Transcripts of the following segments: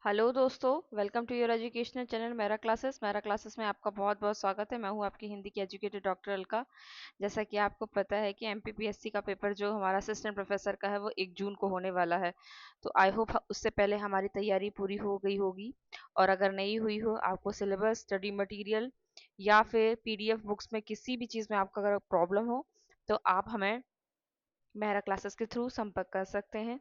Hello दोस्तों, welcome to your educational channel मेरा classes में आपका बहुत बहुत स्वागत है। मैं हूं आपकी हिंदी की एजुकेटर डॉक्टर अलका। जैसा कि आपको पता है कि एमपीपीएससी का पेपर जो हमारा असिस्टेंट प्रोफेसर का है वो 1 जून को होने वाला है। तो आई होप उससे पहले हमारी तैयारी पूरी हो गई होगी। और अगर नहीं हुई हो, आपको सिलेबस, स्टडी मटेरियल या फिर पीडीएफ बुक्स में किसी भी चीज़ में आपका अगर प्रॉब्लम हो तो आप हमें मेरा क्लासेस के थ्रू संपर्क कर सकते हैं।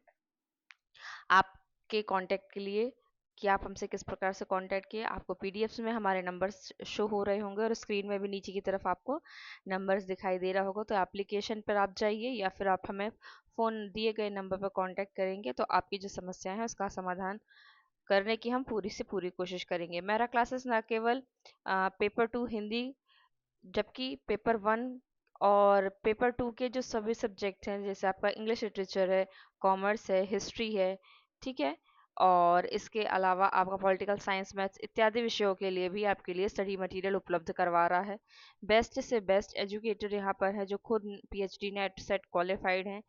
आपके कांटेक्ट के लिए कि आप हमसे किस प्रकार से कांटेक्ट किए, आपको पीडीएफ्स में हमारे नंबर्स शो हो रहे होंगे और स्क्रीन में भी नीचे की तरफ आपको नंबर्स दिखाई दे रहा होगा। तो एप्लीकेशन पर आप जाइए या फिर आप हमें फ़ोन दिए गए नंबर पर कांटेक्ट करेंगे तो आपकी जो समस्याएं हैं उसका समाधान करने की हम पूरी से पूरी कोशिश करेंगे। मेरा क्लासेस ना केवल पेपर 2 हिंदी, जबकि पेपर 1 और पेपर 2 के जो सभी सब्जेक्ट हैं, जैसे आपका इंग्लिश लिटरेचर है, कॉमर्स है, हिस्ट्री है, ठीक है, और इसके अलावा आपका पॉलिटिकल साइंस, मैथ्स इत्यादि विषयों के लिए भी आपके लिए स्टडी मटेरियल उपलब्ध करवा रहा है। बेस्ट से बेस्ट एजुकेटर यहाँ पर है जो खुद पीएचडी नेट सेट क्वालिफाइड हैं,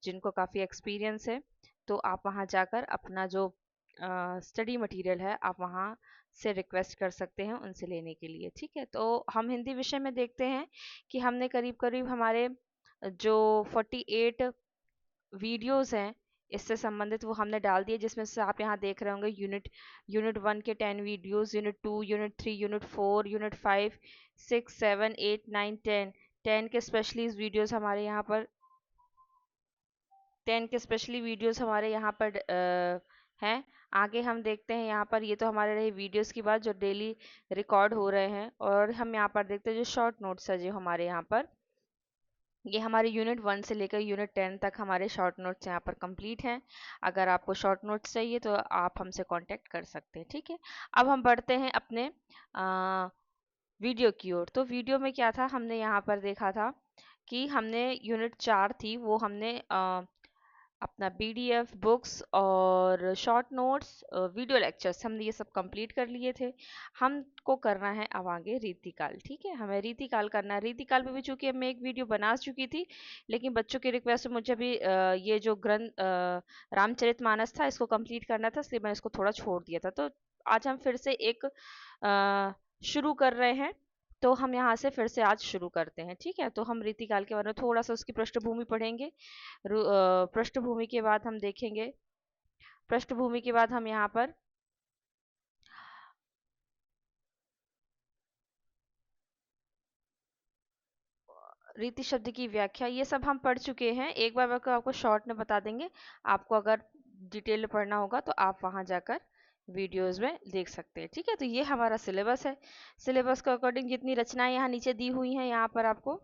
जिनको काफ़ी एक्सपीरियंस है। तो आप वहाँ जाकर अपना जो स्टडी मटेरियल है आप वहाँ से रिक्वेस्ट कर सकते हैं उनसे लेने के लिए। ठीक है, तो हम हिंदी विषय में देखते हैं कि हमने करीब करीब हमारे जो 48 वीडियोस हैं इससे संबंधित वो हमने डाल दिए, जिसमें से आप यहाँ देख रहे होंगे यूनिट 1 के 10 videos, unit 2, unit 3, unit 4, unit 5, 6, 7, 8, 9, 10, 10 के स्पेशली वीडियोस हमारे यहाँ पर 10 के स्पेशली वीडियोस हमारे यहाँ पर हैं। आगे हम देखते हैं यहाँ पर, ये तो हमारे रही वीडियोस की बात जो डेली रिकॉर्ड हो रहे हैं, और हम यहाँ पर देखते हैं जो शॉर्ट नोट्स है जो हमारे यहाँ पर, ये हमारे यूनिट 1 से लेकर यूनिट 10 तक हमारे शॉर्ट नोट्स यहाँ पर कंप्लीट हैं। अगर आपको शॉर्ट नोट्स चाहिए तो आप हमसे कांटेक्ट कर सकते हैं। ठीक है, अब हम बढ़ते हैं अपने वीडियो की ओर। तो वीडियो में क्या था, हमने यहाँ पर देखा था कि हमने यूनिट 4 थी वो हमने अपना पीडीएफ बुक्स और शॉर्ट नोट्स, वीडियो लेक्चर्स, हमने ये सब कंप्लीट कर लिए थे। हमको करना है अब आगे रीतिकाल। ठीक है, हमें रीतिकाल करना है। रीतिकाल में भी चूंकि मैं एक वीडियो बना चुकी थी, लेकिन बच्चों की रिक्वेस्ट से मुझे भी ये जो ग्रंथ रामचरितमानस था इसको कंप्लीट करना था, इसलिए मैंने इसको थोड़ा छोड़ दिया था। तो आज हम फिर से एक शुरू कर रहे हैं। तो हम यहाँ से फिर से आज शुरू करते हैं। ठीक है, तो हम रीतिकाल के बारे में थोड़ा सा उसकी पृष्ठभूमि पढ़ेंगे। पृष्ठभूमि के बाद हम देखेंगे, पृष्ठभूमि के बाद हम यहाँ पर रीति शब्द की व्याख्या ये सब हम पढ़ चुके हैं। एक बार आपको शॉर्ट में बता देंगे। आपको अगर डिटेल में पढ़ना होगा तो आप वहाँ जाकर वीडियोस में देख सकते हैं। ठीक है, तो ये हमारा सिलेबस है। सिलेबस के अकॉर्डिंग जितनी रचनाएं यहाँ नीचे दी हुई हैं, यहाँ पर आपको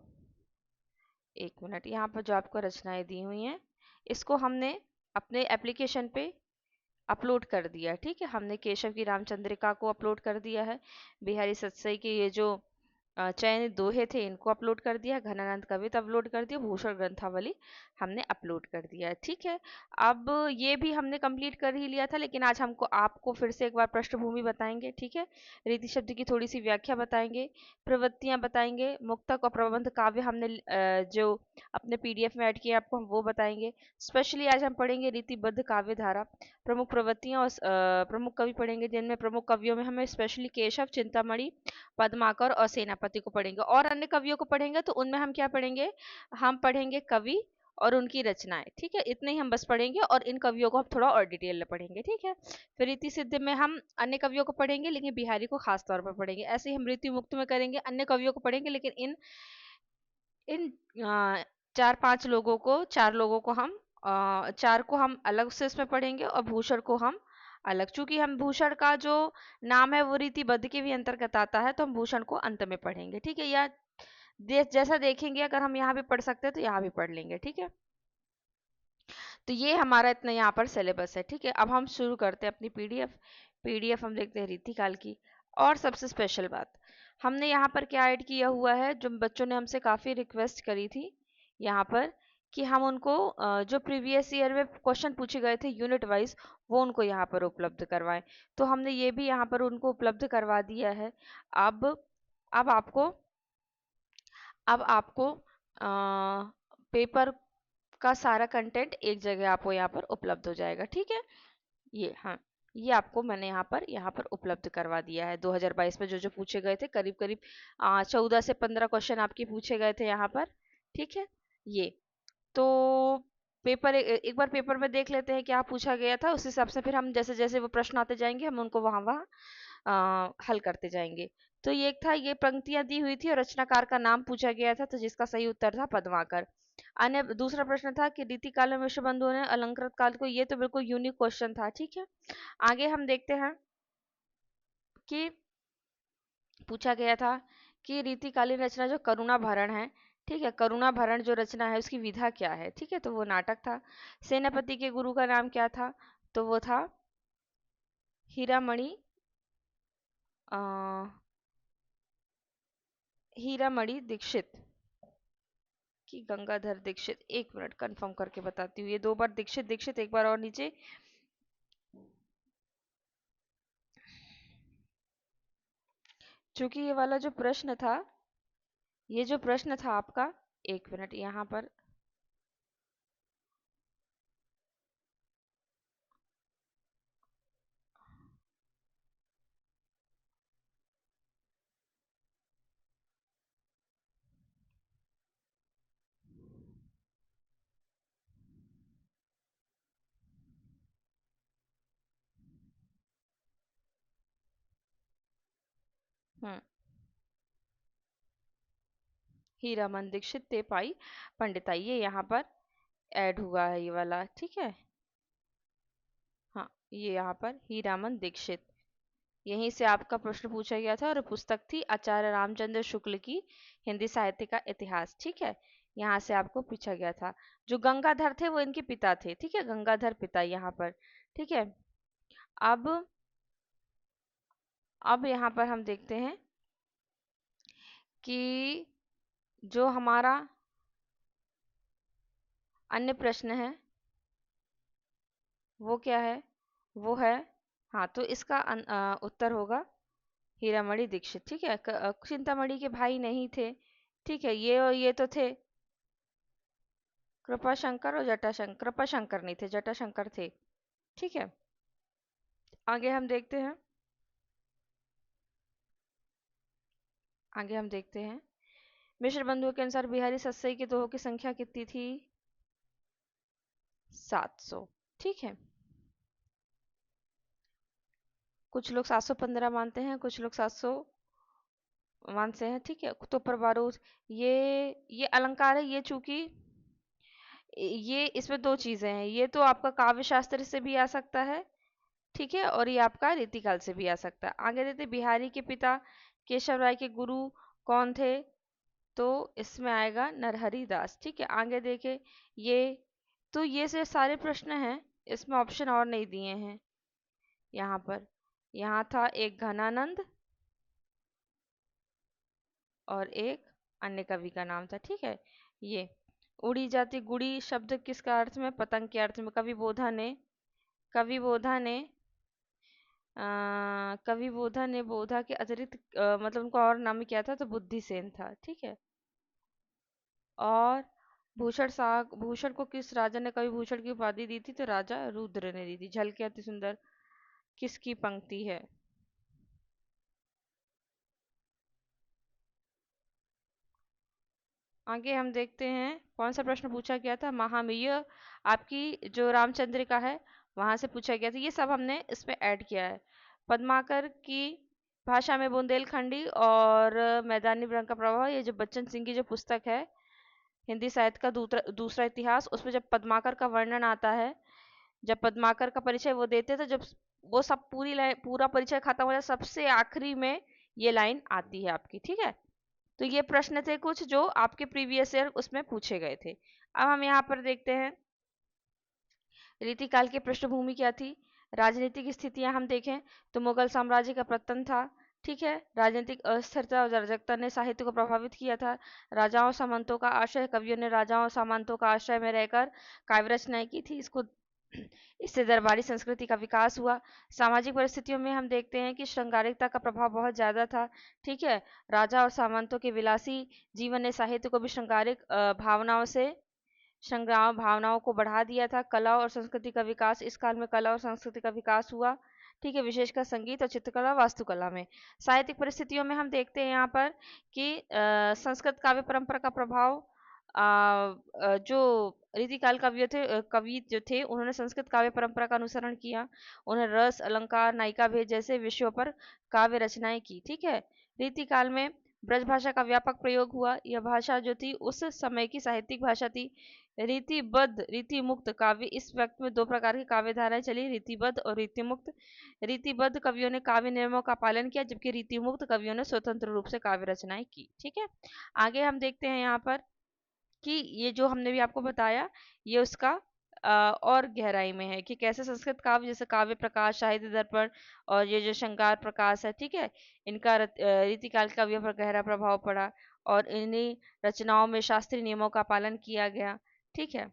1 मिनट, यहाँ पर जो आपको रचनाएं दी हुई हैं इसको हमने अपने एप्लीकेशन पे अपलोड कर दिया। ठीक है, हमने केशव की रामचंद्रिका को अपलोड कर दिया है, बिहारी सतसई के ये जो चयनित दोहे थे इनको अपलोड कर दिया, घनानंद कविता अपलोड कर दिया, भूषण ग्रंथावली हमने अपलोड कर दिया है। ठीक है, अब ये भी हमने कंप्लीट कर ही लिया था, लेकिन आज हमको आपको फिर से एक बार पृष्ठभूमि बताएंगे। ठीक है, रीति शब्द की थोड़ी सी व्याख्या बताएंगे, प्रवृत्तियां बताएंगे, मुक्तक और प्रबंध काव्य हमने जो अपने पीडीएफ में ऐड किया आपको हम वो बताएंगे। स्पेशली आज हम पढ़ेंगे रीतिबद्ध काव्य धारा, प्रमुख प्रवृत्तियां और प्रमुख कवि पढ़ेंगे, जिनमें प्रमुख कवियों में हमें स्पेशली केशव, चिंतामणि, पद्माकर और सेनापति को पढ़ेंगे, और अन्य कवियों को पढ़ेंगे तो उनमें हम क्या पढ़ेंगे, हम पढ़ेंगे कवि और उनकी रचनाएं। ठीक है, इतने ही हम बस पढ़ेंगे, और इन कवियों को हम थोड़ा और डिटेल में पढ़ेंगे। ठीक है, फिर रीति सिद्ध में हम अन्य कवियों को पढ़ेंगे लेकिन बिहारी को खास तौर पर पढ़ेंगे। ऐसे ही हम रीति मुक्त में करेंगे, अन्य कवियों को पढ़ेंगे लेकिन इन इन 4 लोगों को हम 4 को हम अलग से इसमें पढ़ेंगे, और भूषण को हम अलग। चूंकि हम भूषण का जो नाम है वो रीतिबद्ध के भी अंतर्गत आता है, तो हम भूषण को अंत में पढ़ेंगे। ठीक है, या जैसा देखेंगे, अगर हम यहाँ भी पढ़ सकते हैं तो यहाँ भी पढ़ लेंगे। ठीक है, तो ये हमारा इतना यहाँ पर सिलेबस है। ठीक है, अब हम शुरू करते हैं अपनी पीडीएफ। पीडीएफ हम देखते हैं रीतिकाल की। और सबसे स्पेशल बात, हमने यहाँ पर क्या ऐड किया हुआ है, जो बच्चों ने हमसे काफ़ी रिक्वेस्ट करी थी यहाँ पर, कि हम उनको जो प्रीवियस ईयर में क्वेश्चन पूछे गए थे यूनिट वाइज वो उनको यहाँ पर उपलब्ध करवाएं। तो हमने ये भी यहाँ पर उनको उपलब्ध करवा दिया है। अब अब आपको अब आपको पेपर का सारा कंटेंट एक जगह आपको यहाँ पर उपलब्ध हो जाएगा। ठीक है, ये हाँ, ये आपको मैंने यहाँ पर उपलब्ध करवा दिया है। 2022 में जो जो पूछे गए थे, करीब करीब 14 से 15 क्वेश्चन आपके पूछे गए थे यहाँ पर। ठीक है, ये तो पेपर एक बार पेपर में देख लेते हैं क्या पूछा गया था, उस हिसाब से फिर हम जैसे जैसे वो प्रश्न आते जाएंगे हम उनको वहां वहां हल करते जाएंगे। तो ये एक था, ये पंक्तियां दी हुई थी और रचनाकार का नाम पूछा गया था, तो जिसका सही उत्तर था पद्माकर। अन्य दूसरा प्रश्न था कि रीतिकाल में विश्वबंधुओं ने अलंकृत काल को, ये तो बिल्कुल यूनिक क्वेश्चन था। ठीक है, आगे हम देखते हैं कि पूछा गया था कि रीतिकालीन रचना जो करुणा भरण है, ठीक है, करुणा भरण जो रचना है उसकी विधा क्या है। ठीक है, तो वो नाटक था। सेनापति के गुरु का नाम क्या था, तो वो था हीरामणि, अ, हीरामणि दीक्षित कि गंगाधर दीक्षित। एक मिनट कंफर्म करके बताती हूँ, ये दो बार दीक्षित दीक्षित, एक बार और नीचे। चूंकि ये वाला जो प्रश्न था, ये जो प्रश्न था आपका, एक मिनट यहाँ पर, हम्म, हीरामन दीक्षित ते पाई पंडिताई, ये यहाँ पर ऐड हुआ है ये वाला। ठीक है, हाँ, ये यहाँ पर हीरामन दीक्षित, यहीं से आपका प्रश्न पूछा गया था और पुस्तक थी आचार्य रामचंद्र शुक्ल की हिंदी साहित्य का इतिहास। ठीक है, यहाँ से आपको पूछा गया था। जो गंगाधर थे वो इनके पिता थे। ठीक है, गंगाधर पिता यहाँ पर। ठीक है, अब यहाँ पर हम देखते हैं कि जो हमारा अन्य प्रश्न है वो क्या है, वो है, हाँ, तो इसका उत्तर होगा हीरामणि दीक्षित। ठीक है, चिंतामणि के भाई नहीं थे। ठीक है, ये और ये तो थे कृपाशंकर और जटाशंकर, कृपाशंकर नहीं थे, जटाशंकर थे। ठीक है, आगे हम देखते हैं, आगे हम देखते हैं मिश्र बंधुओं के अनुसार बिहारी सतसई के दोहों की संख्या कितनी थी, 700। ठीक है, कुछ लोग 715 मानते हैं, कुछ लोग 700 मानते हैं। ठीक है, तो परबारूद, ये अलंकार है, ये चूंकि ये इसमें दो चीजें हैं, ये तो आपका काव्य शास्त्र से भी आ सकता है, ठीक है, और ये आपका रीतिकाल से भी आ सकता है। आगे देते बिहारी के पिता केशव राय के गुरु कौन थे, तो इसमें आएगा नरहरि दास। ठीक है, आगे देखे, ये तो ये से सारे प्रश्न हैं, इसमें ऑप्शन और नहीं दिए हैं यहाँ पर। यहाँ था एक घनानंद और एक अन्य कवि का नाम था। ठीक है, ये उड़ी जाती गुड़ी शब्द किसका अर्थ में, पतंग के अर्थ में। कवि बोधा ने कवि बोधा ने बोधा के अतिरिक्त मतलब उनका और नाम क्या था, तो बुद्धिसेन था। ठीक है, और भूषण को किस राजा ने कवि भूषण की उपाधि दी थी, तो राजा रुद्र ने दी थी। झलके अति सुंदर किसकी पंक्ति है, आगे हम देखते हैं कौन सा प्रश्न पूछा गया था। महामय आपकी जो रामचंद्रिका है वहां से पूछा गया था, ये सब हमने इसमें ऐड किया है। पद्माकर की भाषा में बुंदेलखंडी और मैदानी रंग का प्रभाव, ये जो बच्चन सिंह की जो पुस्तक है हिंदी साहित्य का दूसरा दूसरा इतिहास, उसमें जब पद्माकर का वर्णन आता है, जब पद्माकर का परिचय वो देते, तो जब वो सब पूरा परिचय खत्म हो जाए, सबसे आखिरी में ये लाइन आती है आपकी। ठीक है, तो ये प्रश्न थे कुछ जो आपके प्रीवियस ईयर उसमें पूछे गए थे। अब हम यहाँ पर देखते हैं रीतिकाल की पृष्ठभूमि क्या थी। राजनीतिक स्थितियां हम देखें तो मुगल साम्राज्य का पतन था। ठीक है, राजनीतिक अस्थिरता और अराजकता ने साहित्य को प्रभावित किया था। राजाओं सामंतों का आश्रय, कवियों ने राजाओं सामंतों का आश्रय में रहकर काव्य रचनाएं की थी, इसको इससे दरबारी संस्कृति का विकास हुआ। सामाजिक परिस्थितियों में हम देखते हैं कि श्रृंगारिकता का प्रभाव बहुत ज्यादा था। ठीक है, राजा और सामंतों के विलासी जीवन ने साहित्य को भी श्रृंगारिक भावनाओं से संग्राम भावनाओं को बढ़ा दिया था। कला और संस्कृति का विकास, इस काल में कला और संस्कृति का विकास हुआ। ठीक है, विशेषकर संगीत और चित्रकला वास्तुकला में। साहित्यिक परिस्थितियों में हम देखते हैं यहाँ पर कि संस्कृत काव्य परंपरा का प्रभाव, जो रीतिकाल कवि जो थे उन्होंने संस्कृत काव्य परंपरा का अनुसरण किया। उन्होंने रस, अलंकार, नायिका भेद जैसे विषयों पर काव्य रचनाएं की। ठीक है, रीतिकाल में ब्रज भाषा का व्यापक प्रयोग हुआ। यह भाषा जो थी उस समय की साहित्यिक भाषा थी। रीतिबद्ध, रीतिमुक्त काव्य, इस वक्त में दो प्रकार की काव्य धाराएं चली, रीतिबद्ध और रीतिमुक्त। रीतिबद्ध कवियों ने काव्य नियमों का पालन किया, जबकि रीतिमुक्त कवियों ने स्वतंत्र रूप से काव्य रचनाएं की। ठीक है, आगे हम देखते हैं यहाँ पर कि ये जो हमने भी आपको बताया, ये उसका और गहराई में है कि कैसे संस्कृत काव्य जैसे काव्य प्रकाश, साहित्य दर्पण और ये जो श्रृंगार प्रकाश है, ठीक है, इनका रीतिकाल काव्यों पर गहरा प्रभाव पड़ा और इन्हीं रचनाओं में शास्त्रीय नियमों का पालन किया गया। ठीक है,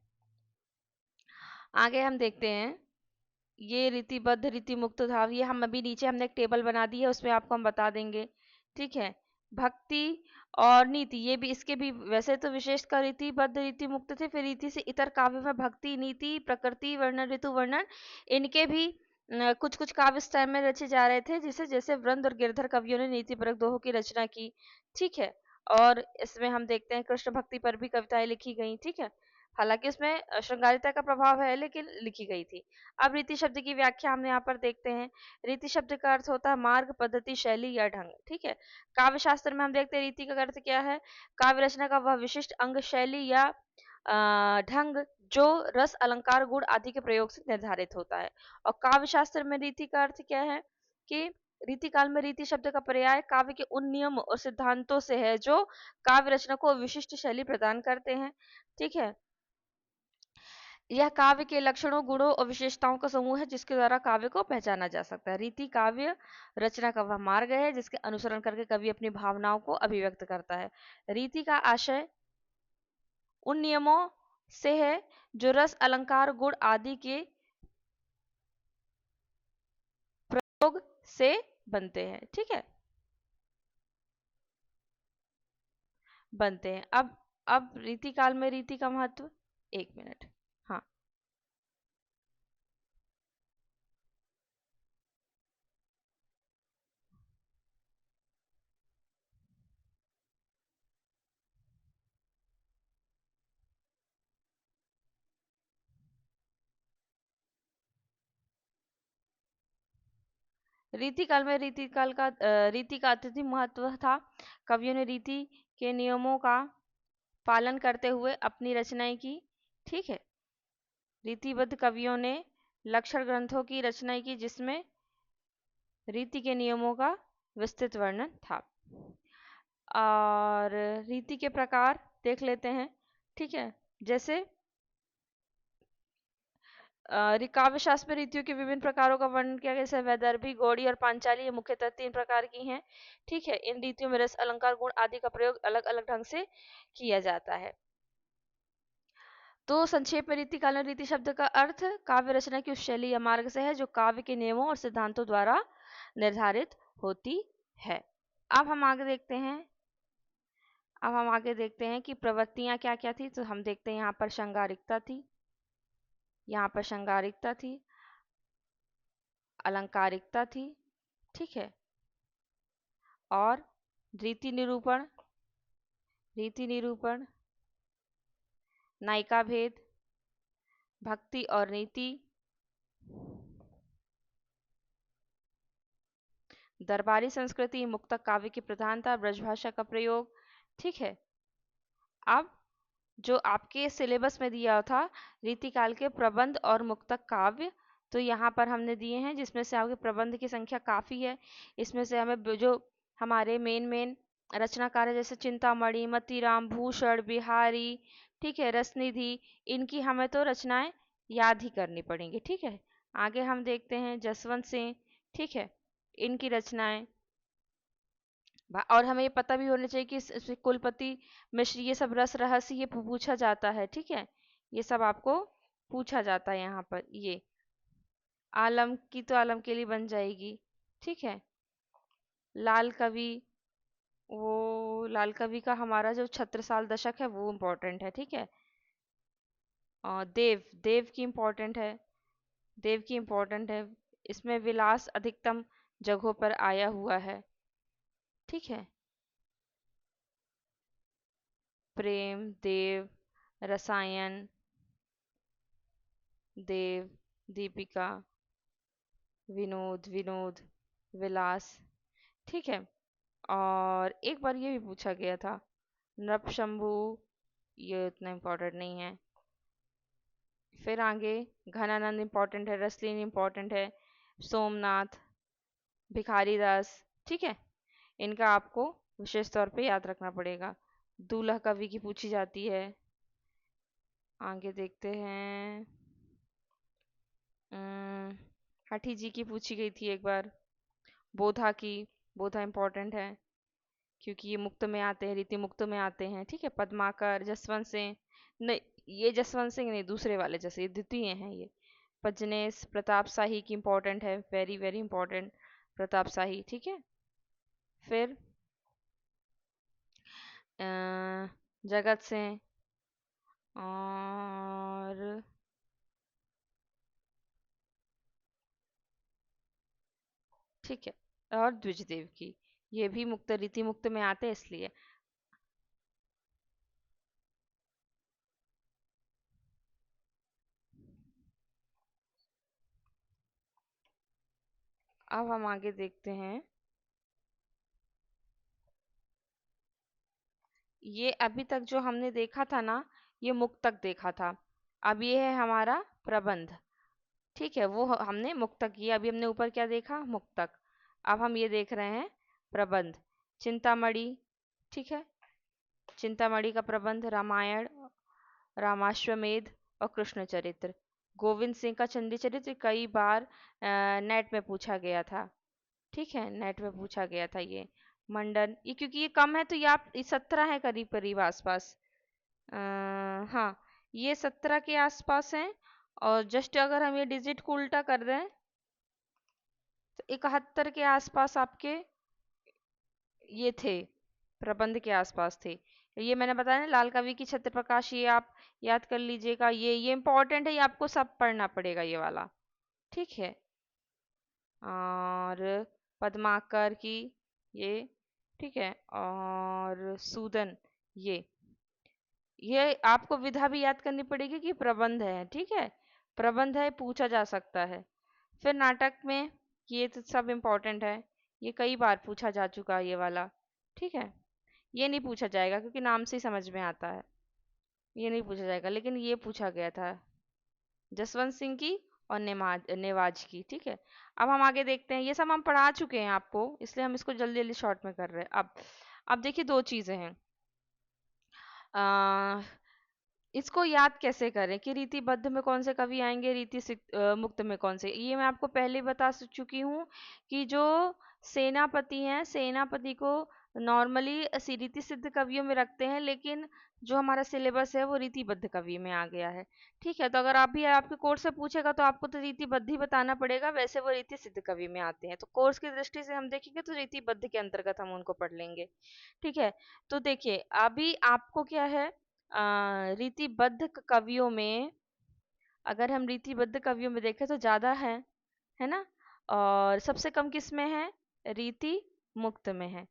आगे हम देखते हैं ये रीतिबद्ध, रीति मुक्त था, ये हम अभी नीचे हमने एक टेबल बना दी है, उसमें आपको हम बता देंगे। ठीक है, भक्ति और नीति, ये भी इसके भी वैसे तो विशेषकर रीतिबद्ध, रीति मुक्त थे, फिर रीति से इतर काव्य में भक्ति, नीति, प्रकृति वर्णन, ऋतु वर्णन, इनके भी कुछ कुछ काव्य इस टाइम में रचे जा रहे थे, जिसे जैसे वृंद और गिरधर कवियों ने नीति परक दोहों की रचना की। ठीक है, और इसमें हम देखते हैं कृष्ण भक्ति पर भी कविताएं लिखी गई। ठीक है, हालांकि उसमें श्रृंगारिता का प्रभाव है, लेकिन लिखी गई थी। अब रीति शब्द की व्याख्या हम यहाँ पर देखते हैं। रीति शब्द का अर्थ होता है मार्ग, पद्धति, शैली या ढंग। ठीक है, काव्य शास्त्र में हम देखते हैं रीति का अर्थ क्या है, काव्य रचना का वह विशिष्ट अंग, शैली या ढंग जो रस, अलंकार, गुण आदि के प्रयोग से निर्धारित होता है। और काव्य शास्त्र में रीति का अर्थ क्या है कि रीति काल में रीति शब्द का पर्याय काव्य के उन नियम और सिद्धांतों से है जो काव्य रचना को विशिष्ट शैली प्रदान करते हैं। ठीक है, यह काव्य के लक्षणों, गुणों और विशेषताओं का समूह है जिसके द्वारा काव्य को पहचाना जा सकता है। रीति काव्य रचना का वह मार्ग है जिसके अनुसरण करके कवि अपनी भावनाओं को अभिव्यक्त करता है। रीति का आशय उन नियमों से है जो रस, अलंकार, गुण आदि के प्रयोग से बनते हैं। ठीक है, बनते हैं। अब रीति काल में रीति का महत्व, एक मिनट। हाँ, रीति का अत्यधिक महत्व था। कवियों ने रीति के नियमों का पालन करते हुए अपनी रचनाएं की। ठीक है, रीतिबद्ध कवियों ने लक्षण ग्रंथों की रचनाएं की जिसमें रीति के नियमों का विस्तृत वर्णन था। और रीति के प्रकार देख लेते हैं। ठीक है, जैसे काव्य शास्त्र में रीतियों के विभिन्न प्रकारों का वर्णन किया गया, जैसे वैदर्भी, गौड़ी और पांचाली, ये मुख्यतः 3 प्रकार की हैं। ठीक है, इन रीतियों में रस, अलंकार, गुण आदि का प्रयोग अलग अलग ढंग से किया जाता है। तो संक्षेप में रीति कालीन रीति शब्द का अर्थ काव्य रचना की उस शैली या मार्ग से है जो काव्य के नियमों और सिद्धांतों द्वारा निर्धारित होती है। अब हम आगे देखते हैं कि प्रवृत्तियां क्या क्या थी। तो हम देखते हैं यहाँ पर श्रृंगारिकता थी, यहाँ पर श्रृंगारिकता थी, अलंकारिकता थी। ठीक है, और रीति निरूपण, नायिका भेद, भक्ति और नीति, दरबारी संस्कृति, मुक्तक काव्य की प्रधानता, ब्रजभाषा का प्रयोग। ठीक है, अब जो आपके सिलेबस में दिया था रीतिकाल के प्रबंध और मुक्तक काव्य, तो यहाँ पर हमने दिए हैं जिसमें से आपके प्रबंध की संख्या काफ़ी है। इसमें से हमें जो हमारे मेन रचनाकार है जैसे चिंतामणि, मतीराम, भूषण, बिहारी, ठीक है, रसनिधि, इनकी हमें तो रचनाएं याद ही करनी पड़ेंगी। ठीक है, आगे हम देखते हैं जसवंत सिंह। ठीक है, इनकी रचनाएं, और हमें ये पता भी होना चाहिए कि कुलपति मिश्र, ये सब रस रहस्य ये पूछा जाता है। ठीक है, ये सब आपको पूछा जाता है यहाँ पर। ये आलम की तो आलम के लिए बन जाएगी। ठीक है, लाल कवि, वो लाल कवि का हमारा जो छत्रसाल दशक है वो इम्पोर्टेंट है। ठीक है, और देव की इम्पोर्टेंट है, इसमें विलास अधिकतम जगहों पर आया हुआ है। ठीक है। प्रेम, देव, रसायन, देव, दीपिका, विनोद, विनोद, विलास। ठीक है। और एक बार ये भी पूछा गया था, नृपशंभु, ये उतना इम्पोर्टेंट नहीं है। फिर आगे घनानंद इम्पोर्टेंट है, रसलीन इम्पोर्टेंट है, सोमनाथ, भिखारी दास। ठीक है। इनका आपको विशेष तौर पे याद रखना पड़ेगा। दूल्हा कवि की पूछी जाती है। आगे देखते हैं। हठी जी की पूछी गई थी एक बार। बोधा की, बोधा इम्पोर्टेंट है क्योंकि ये मुक्त में आते हैं, रीति मुक्त में आते हैं। ठीक है। पद्माकर, जसवंत सिंह, नहीं ये जसवंत सिंह नहीं, दूसरे वाले जैसे, ये द्वितीय हैं ये। पजनेस, प्रताप शाही की इम्पोर्टेंट है, very very important, Pratap Shahi. ठीक है। फिर जगत सिंह, और ठीक है, और द्विजदेव की, ये भी मुक्त, रीति मुक्त में आते हैं इसलिए। अब हम आगे देखते हैं। ये अभी तक जो हमने देखा था ना, ये मुक्तक देखा था। अब ये है हमारा प्रबंध। ठीक है, वो हमने मुक्तक किया, अभी हमने ऊपर क्या देखा, मुक्तक। अब हम ये देख रहे हैं प्रबंध। चिंतामणि, ठीक है, चिंतामणि का प्रबंध, रामायण, रामाश्वमेध और कृष्ण चरित्र। गोविंद सिंह का चंडी चरित्र कई बार नेट में पूछा गया था। ठीक है, नेट में पूछा गया था ये। मंडन, ये क्योंकि ये कम है तो ये आप 17 है करीब करीब आसपास। हाँ, ये 17 के आसपास है। और जस्ट अगर हम ये डिजिट को उल्टा कर दें तो 71 के आसपास आपके ये थे, प्रबंध के आसपास थे। ये मैंने बताया ना, लाल कवि की छत्र प्रकाश, ये आप याद कर लीजिएगा। ये इम्पोर्टेंट है, ये आपको सब पढ़ना पड़ेगा ये वाला। ठीक है। और पद्माकर की ये, ठीक है, और सूदन, ये आपको विधा भी याद करनी पड़ेगी कि प्रबंध है। ठीक है, प्रबंध है, पूछा जा सकता है। फिर नाटक में, ये तो सब इम्पोर्टेंट है, ये कई बार पूछा जा चुका है ये वाला। ठीक है, ये नहीं पूछा जाएगा क्योंकि नाम से ही समझ में आता है, ये नहीं पूछा जाएगा, लेकिन ये पूछा गया था, जसवंत सिंह की और नेवाज की। ठीक है। अब हम आगे देखते हैं, ये सब हम पढ़ा चुके हैं आपको, इसलिए हम इसको जल्दी जल्दी शॉर्ट में कर रहे हैं। अब देखिए, दो चीजें हैं। आ, इसको याद कैसे करें कि रीतिबद्ध में कौन से कवि आएंगे, मुक्त में कौन से, ये मैं आपको पहले बता चुकी हूँ कि जो सेनापति हैं, सेनापति को नॉर्मली रीति सिद्ध कवियों में रखते हैं, लेकिन जो हमारा सिलेबस है वो रीतिबद्ध कवि में आ गया है। ठीक है, तो अगर आप भी आपके कोर्स से पूछेगा तो आपको तो रीतिबद्ध ही बताना पड़ेगा, वैसे वो रीति सिद्ध कवि में आते हैं। तो कोर्स की दृष्टि से हम देखेंगे तो रीतिबद्ध के अंतर्गत हम उनको पढ़ लेंगे। ठीक है। तो देखिए, अभी आपको क्या है, रीतिबद्ध कवियों में, अगर हम रीतिबद्ध कवियों में देखें तो ज्यादा है ना। और सबसे कम किस में है, रीति मुक्त में है।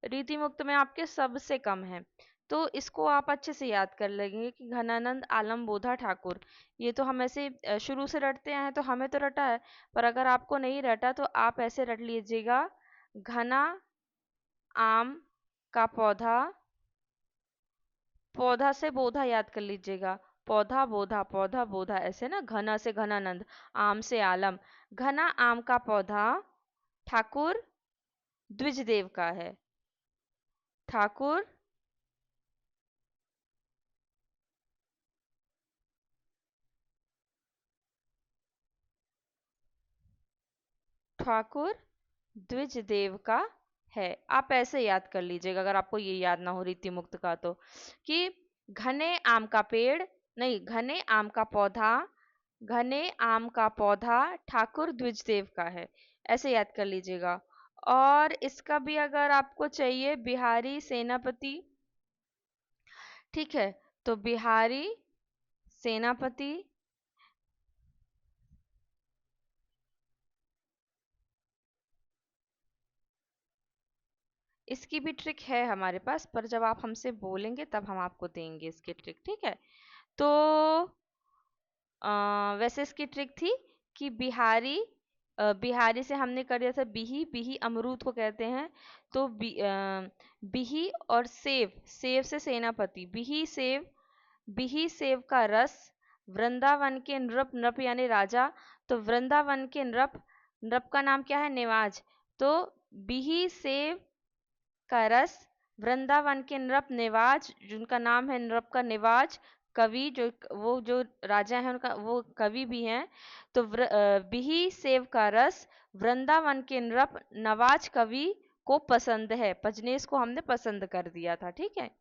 रीति मुक्त में आपके सबसे कम है। तो इसको आप अच्छे से याद कर लेंगे कि घनानंद आलम बोधा ठाकुर, ये तो हम ऐसे शुरू से रटते आए हैं तो हमें तो रटा है। पर अगर आपको नहीं रटा तो आप ऐसे रट लीजिएगा, घना आम का पौधा, पौधा से बोधा याद कर लीजिएगा, पौधा बोधा, पौधा बोधा, ऐसे ना, घना से घनानंद, आम से आलम, घना आम का पौधा ठाकुर द्विजदेव का है। ठाकुर, ठाकुर द्विजदेव का है। आप ऐसे याद कर लीजिएगा अगर आपको ये याद ना हो रीति मुक्त का तो, कि घने आम का पेड़, नहीं, घने आम का पौधा, घने आम का पौधा ठाकुर द्विजदेव का है, ऐसे याद कर लीजिएगा। और इसका भी अगर आपको चाहिए, बिहारी सेनापति, ठीक है, तो बिहारी सेनापति, इसकी भी ट्रिक है हमारे पास, पर जब आप हमसे बोलेंगे तब हम आपको देंगे इसकी ट्रिक, ठीक है। तो वैसे इसकी ट्रिक थी कि बिहारी, बिहारी से हमने कर दिया था बिही, बिही अमरूद को कहते हैं। तो बिही और सेव, सेव से सेनापति, बिही सेव का रस, वृंदावन के नृप, नृप यानी राजा, तो वृंदावन के नृप, नृप का नाम क्या है, नेवाज, तो बिही सेव का रस, वृंदावन के नृप नेवाज, जिनका नाम है नृप का नेवाज, कवि जो, वो जो राजा है उनका वो कवि भी हैं। तो बिही सेव का रस वृंदावन के नृप नवाज कवि को पसंद है, पजनेस को हमने पसंद कर दिया था, ठीक है।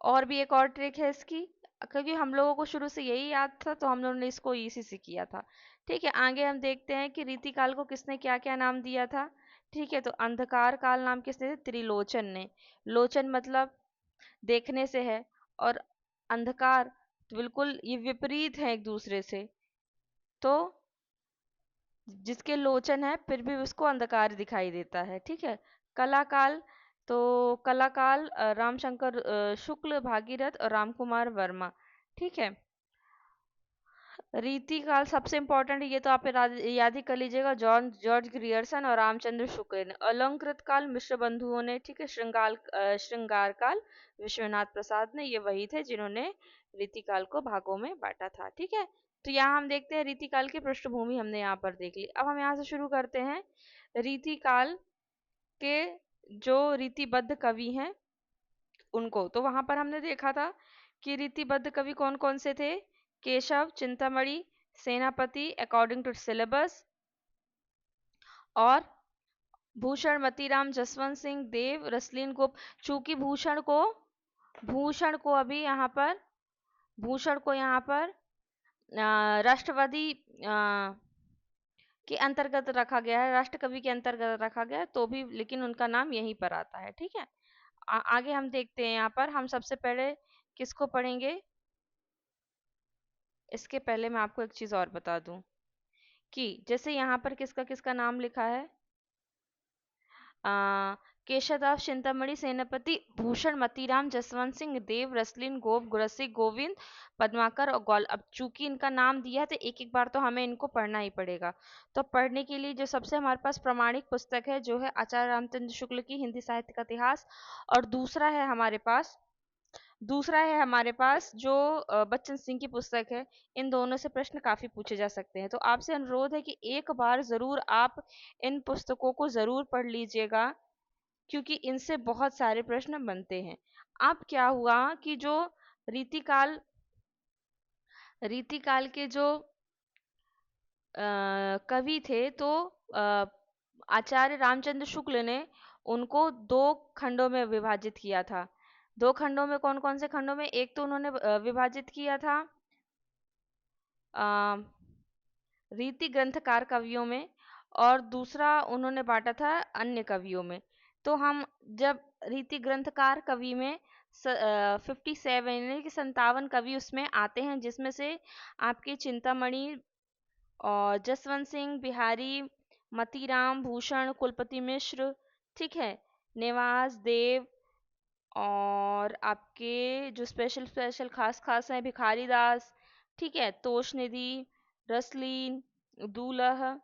और भी एक और ट्रिक है इसकी, क्योंकि हम लोगों को शुरू से यही याद था तो हम लोगों ने इसको इसी से किया था, ठीक है। आगे हम देखते हैं कि रीतिकाल को किसने क्या क्या नाम दिया था, ठीक है। तो अंधकार काल नाम किसने दिया? त्रिलोचन ने। लोचन मतलब देखने से है, और अंधकार तो बिल्कुल ये विपरीत है एक दूसरे से, तो जिसके लोचन है फिर भी उसको अंधकार दिखाई देता है, ठीक है। कलाकाल, तो कलाकाल रामशंकर शुक्ल, भागीरथ और रामकुमार वर्मा, ठीक है। रीतिकाल सबसे इम्पोर्टेंट, ये तो आप याद ही कर लीजिएगा, जॉन जॉर्ज ग्रियर्सन और रामचंद्र शुक्ल ने। अलंकृत काल मिश्र बंधुओं ने, ठीक है। श्रृंगार काल विश्वनाथ प्रसाद ने, ये वही थे जिन्होंने रीतिकाल को भागों में बांटा था, ठीक है। तो यहाँ हम देखते हैं रीतिकाल की पृष्ठभूमि हमने यहाँ पर देख ली। अब हम यहाँ से शुरू करते हैं रीतिकाल के जो रीतिबद्ध कवि हैं उनको। तो वहां पर हमने देखा था कि रीतिबद्ध कवि कौन कौन से थे, केशव, चिंतामणि, सेनापति अकॉर्डिंग टू सिलेबस, और भूषण, मतीराम, जसवंत सिंह, देव, रसलीन गोप। चूंकि भूषण को यहाँ पर राष्ट्रवादी के अंतर्गत रखा गया है, राष्ट्र कवि के अंतर्गत रखा गया है, तो भी लेकिन उनका नाम यहीं पर आता है, ठीक है। आगे हम देखते हैं, यहाँ पर हम सबसे पहले किसको पढ़ेंगे। इसके पहले मैं आपको एक चीज और बता दूं कि जैसे यहाँ पर किसका किसका नाम लिखा है, केशवदास, चिंतामणि, सेनापति, भूषण, मतीराम, जसवंत सिंह, देव, रसलीन, गोप, गुरसी, गोविंद, पद्माकर और गौल। अब चूंकि इनका नाम दिया है तो एक एक बार तो हमें इनको पढ़ना ही पड़ेगा। तो पढ़ने के लिए जो सबसे हमारे पास प्रमाणिक पुस्तक है जो है आचार्य रामचंद्र शुक्ल की हिंदी साहित्य का इतिहास, और दूसरा है हमारे पास जो बच्चन सिंह की पुस्तक है। इन दोनों से प्रश्न काफी पूछे जा सकते हैं, तो आपसे अनुरोध है कि एक बार जरूर आप इन पुस्तकों को जरूर पढ़ लीजिएगा, क्योंकि इनसे बहुत सारे प्रश्न बनते हैं। अब क्या हुआ कि जो रीतिकाल रीतिकाल के जो कवि थे, तो आचार्य रामचंद्र शुक्ल ने उनको दो खंडों में विभाजित किया था। दो खंडों में, कौन कौन से खंडों में? एक तो उन्होंने विभाजित किया था अ, रीति ग्रंथकार कवियों में, और दूसरा उन्होंने बांटा था अन्य कवियों में। तो हम जब रीति ग्रंथकार कवि में 57 यानी कि 57 कवि उसमें आते हैं, जिसमें से आपके चिंतामणि और जसवंत सिंह बिहारी, मतीराम, भूषण, कुलपति मिश्र, ठीक है, नेवाज, देव, और आपके जो स्पेशल स्पेशल खास खास हैं, भिखारी दास, ठीक है, तोषनिधि, रसलीन, दूलह,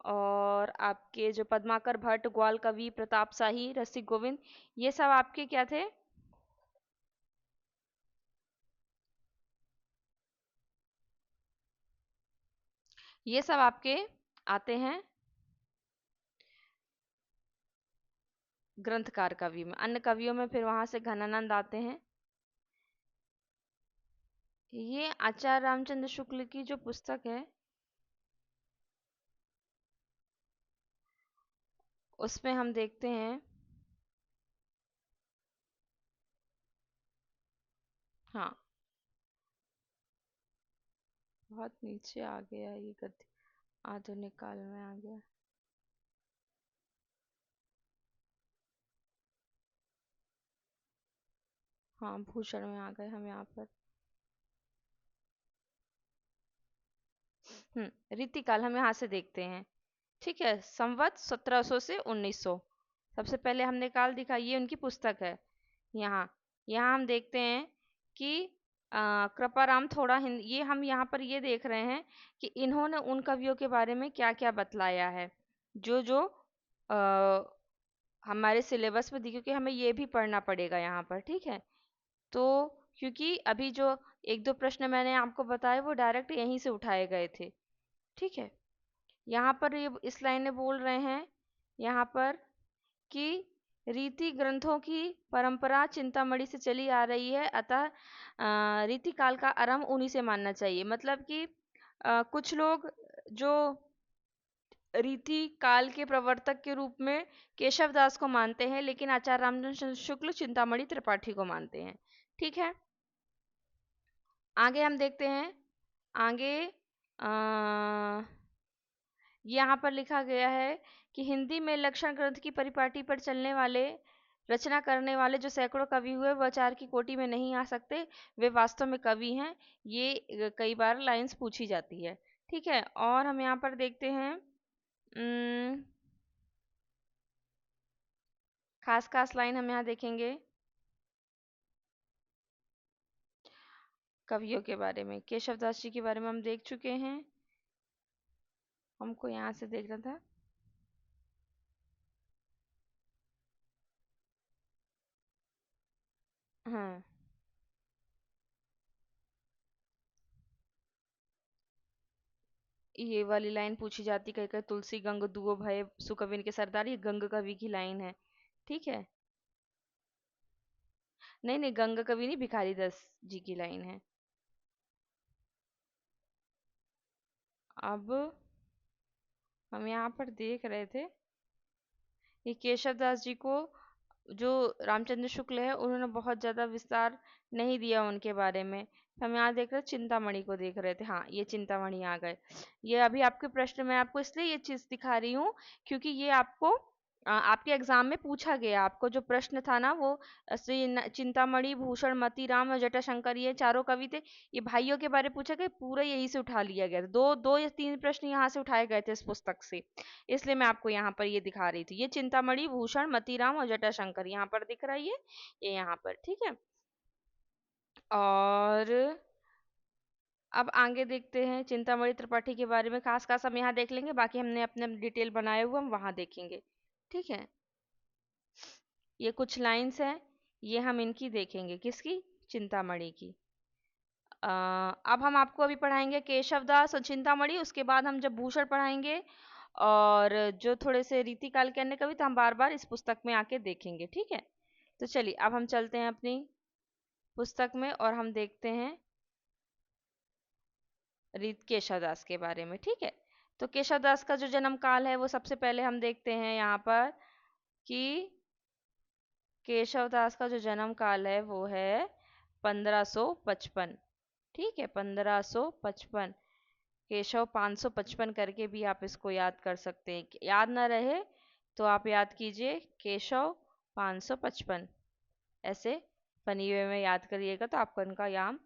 और आपके जो पद्माकर भट्ट, ग्वाल कवि, प्रताप शाही, रसिक गोविंद, ये सब आपके क्या थे? ये सब आपके आते हैं ग्रंथकार कवि में। अन्य कवियों में फिर वहां से घनानंद आते हैं। ये आचार्य रामचंद्र शुक्ल की जो पुस्तक है उसमें हम देखते हैं, हाँ, बहुत नीचे आ गया ये गद्य, आधुनिक काल में आ गया। हाँ, भूषण में आ गए हम यहाँ पर। रीतिकाल हम यहाँ से देखते हैं ठीक है, संवत 1700 से 1900। सबसे पहले हमने काल दिखा, ये उनकी पुस्तक है। यहाँ यहाँ हम देखते हैं कि कृपाराम थोड़ा हिंद, ये हम यहाँ पर ये देख रहे हैं कि इन्होंने उन कवियों के बारे में क्या क्या बतलाया है, जो जो आ, हमारे सिलेबस में दी, क्योंकि हमें ये भी पढ़ना पड़ेगा यहाँ पर। ठीक है, तो क्योंकि अभी जो एक दो प्रश्न मैंने आपको बताए वो डायरेक्ट यहीं से उठाए गए थे। ठीक है, यहाँ पर ये इस लाइन में बोल रहे हैं यहाँ पर कि रीति ग्रंथों की परंपरा चिंतामणि से चली आ रही है, अतः रीति काल का आरंभ उन्हीं से मानना चाहिए। मतलब कि कुछ लोग जो रीति काल के प्रवर्तक के रूप में केशव दास को मानते हैं, लेकिन आचार्य रामचंद्र शुक्ल चिंतामणि त्रिपाठी को मानते हैं। ठीक है, आगे हम देखते हैं। आगे यहाँ पर लिखा गया है कि हिंदी में लक्षण ग्रंथ की परिपाटी पर चलने वाले रचना करने वाले जो सैकड़ों कवि हुए वह चार की कोटि में नहीं आ सकते, वे वास्तव में कवि हैं। ये कई बार लाइंस पूछी जाती है। ठीक है, और हम यहाँ पर देखते हैं खास खास लाइन हम यहाँ देखेंगे कवियों के बारे में। केशव दास जी के बारे में हम देख चुके हैं, हमको यहाँ से देखना था। हाँ, ये वाली लाइन पूछी जाती, कह कर तुलसी गंग दुओ भय सुकविन के सरदार, ये गंग कवि की लाइन है। ठीक है, नहीं नहीं, गंग कवि नहीं, भिखारी दास जी की लाइन है। अब हम यहाँ पर देख रहे थे कि केशव दास जी को जो रामचंद्र शुक्ल है उन्होंने बहुत ज़्यादा विस्तार नहीं दिया उनके बारे में। हम यहाँ देख रहे चिंतामणि को देख रहे थे। हाँ, ये चिंतामणि आ गए। ये अभी आपके प्रश्न में आपको इसलिए ये चीज़ दिखा रही हूँ क्योंकि ये आपको आपके एग्जाम में पूछा गया। आपको जो प्रश्न था ना वो चिंतामणि, भूषण, मतीराम और जटाशंकर, ये चारों कवि थे। ये भाइयों के बारे में पूछा गया, पूरा यही से उठा लिया गया था। दो दो या तीन प्रश्न यहाँ से उठाए गए थे इस पुस्तक से, इसलिए मैं आपको यहाँ पर ये दिखा रही थी। ये चिंतामणि, भूषण, मतीराम और जटाशंकर यहाँ पर दिख रहा है, ये यहाँ पर। ठीक है, और अब आगे देखते हैं चिंतामणि त्रिपाठी के बारे में। खास खास हम यहाँ देख लेंगे, बाकी हमने अपने डिटेल बनाए हुए हम वहाँ देखेंगे। ठीक है, ये कुछ लाइंस हैं, ये हम इनकी देखेंगे, किसकी, चिंतामणि की। अब हम आपको अभी पढ़ाएंगे केशवदास और चिंतामणि, उसके बाद हम जब भूषण पढ़ाएंगे और जो थोड़े से रीतिकाल के अन्य कवि तो हम बार बार इस पुस्तक में आके देखेंगे। ठीक है, तो चलिए अब हम चलते हैं अपनी पुस्तक में और हम देखते हैं रीत केशवदास के बारे में। ठीक है, तो केशवदास का जो जन्म काल है वो सबसे पहले हम देखते हैं यहाँ पर कि केशवदास का जो जन्म काल है वो है 1555। ठीक है, 1555। केशव 555 करके भी आप इसको याद कर सकते हैं। याद ना रहे तो आप याद कीजिए केशव 555, ऐसे फनी वे में याद करिएगा तो आपको इनका याम।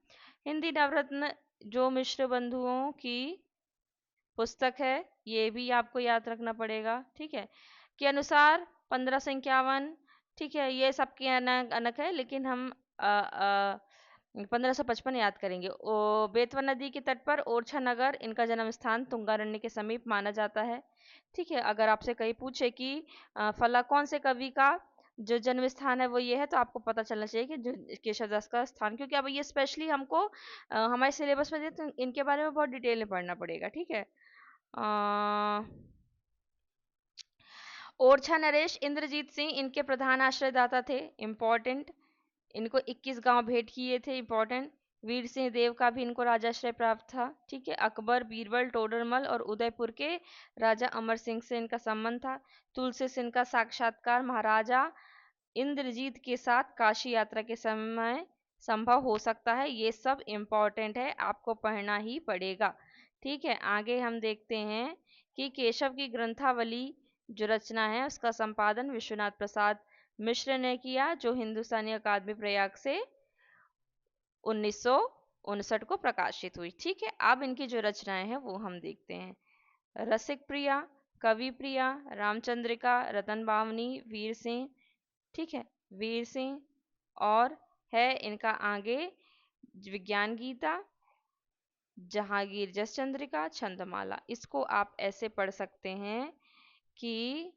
हिंदी नवरत्न जो मिश्र बंधुओं की पुस्तक है, ये भी आपको याद रखना पड़ेगा। ठीक है, के अनुसार 1551। ठीक है, ये सबके अनक अनक है, लेकिन हम 1555 याद करेंगे। बेतवा नदी के तट पर ओरछा नगर इनका जन्म स्थान तुंगारण्य के समीप माना जाता है। ठीक है, अगर आपसे कहीं पूछे कि फला कौन से कवि का जो जन्म स्थान है वो ये है, तो आपको पता चलना चाहिए कि जो केशवदास का स्थान, क्योंकि अब ये स्पेशली हमको हमारे सिलेबस में तो इनके बारे में बहुत डिटेल में पढ़ना पड़ेगा। ठीक है, ओरछा नरेश इंद्रजीत सिंह इनके प्रधान आश्रयदाता थे, इम्पोर्टेंट। इनको 21 गांव भेंट किए थे, इम्पोर्टेंट। वीर सिंह देव का भी इनको राजाश्रय प्राप्त था। ठीक है, अकबर, बीरबल, टोडरमल और उदयपुर के राजा अमर सिंह से इनका संबंध था। तुलसी से इनका साक्षात्कार महाराजा इंद्रजीत के साथ काशी यात्रा के समय संभव हो सकता है। ये सब इम्पोर्टेंट है, आपको पढ़ना ही पड़ेगा। ठीक है, आगे हम देखते हैं कि केशव की ग्रंथावली जो रचना है उसका संपादन विश्वनाथ प्रसाद मिश्र ने किया, जो हिंदुस्तानी अकादमी प्रयाग से 1959 को प्रकाशित हुई। ठीक है, अब इनकी जो रचनाएं हैं वो हम देखते हैं। रसिक प्रिया, कवि प्रिया, रामचंद्रिका, रतन बावनी, वीर सिंह, ठीक है, वीर सिंह, और है इनका आगे विज्ञान गीता, जहांगीर जस चंद्रिका, छंदमाला। इसको आप ऐसे पढ़ सकते हैं कि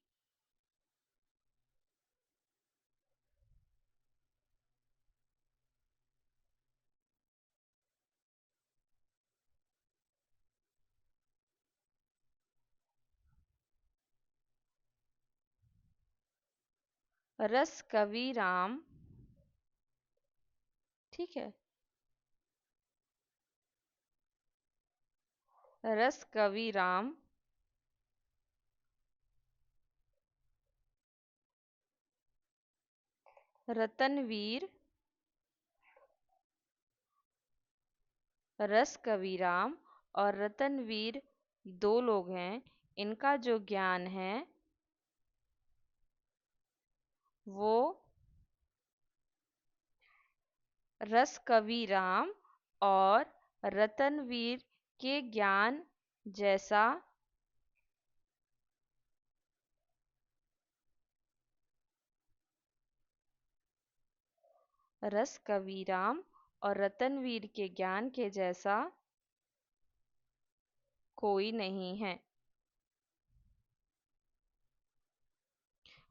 रस कवि राम, ठीक है, रस कवि राम, रतनवीर, रस कवि राम और रतनवीर दो लोग हैं। इनका जो ज्ञान है वो रस कवि राम और रतनवीर के ज्ञान जैसा रस कवि राम और रतनवीर के ज्ञान के जैसा कोई नहीं है,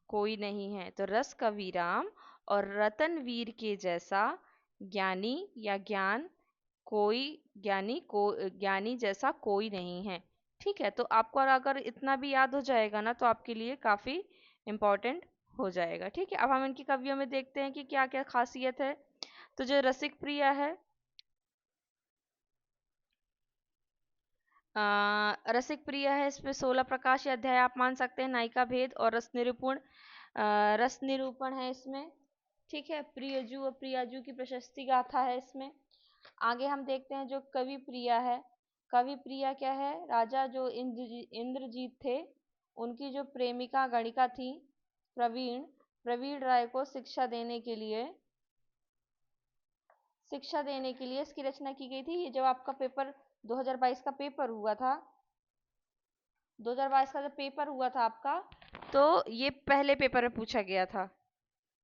कोई नहीं है। तो रस कवि राम और रतनवीर के जैसा ज्ञानी या ज्ञान कोई, ज्ञानी जैसा कोई नहीं है। ठीक है, तो आपको अगर इतना भी याद हो जाएगा ना तो आपके लिए काफी इम्पोर्टेंट हो जाएगा। ठीक है, अब हम इनकी कवियों में देखते हैं कि क्या क्या खासियत है। तो जो रसिक प्रिया है, रसिक प्रिया है, इसमें 16 प्रकाश या अध्याय आप मान सकते हैं। नायिका भेद और रस निरूपण, रस निरूपण है इसमें। ठीक है, प्रियजू और प्रियाजू की प्रशस्ति गाथा है इसमें। आगे हम देखते हैं जो कवि प्रिया है। कवि प्रिया क्या है, राजा जो इंद्रजीत थे उनकी जो प्रेमिका गणिका थी प्रवीण, प्रवीण राय को शिक्षा देने के लिए इसकी रचना की गई थी। ये जब आपका पेपर 2022 का पेपर हुआ था, 2022 का जब पेपर हुआ था आपका, तो ये पहले पेपर में पूछा गया था,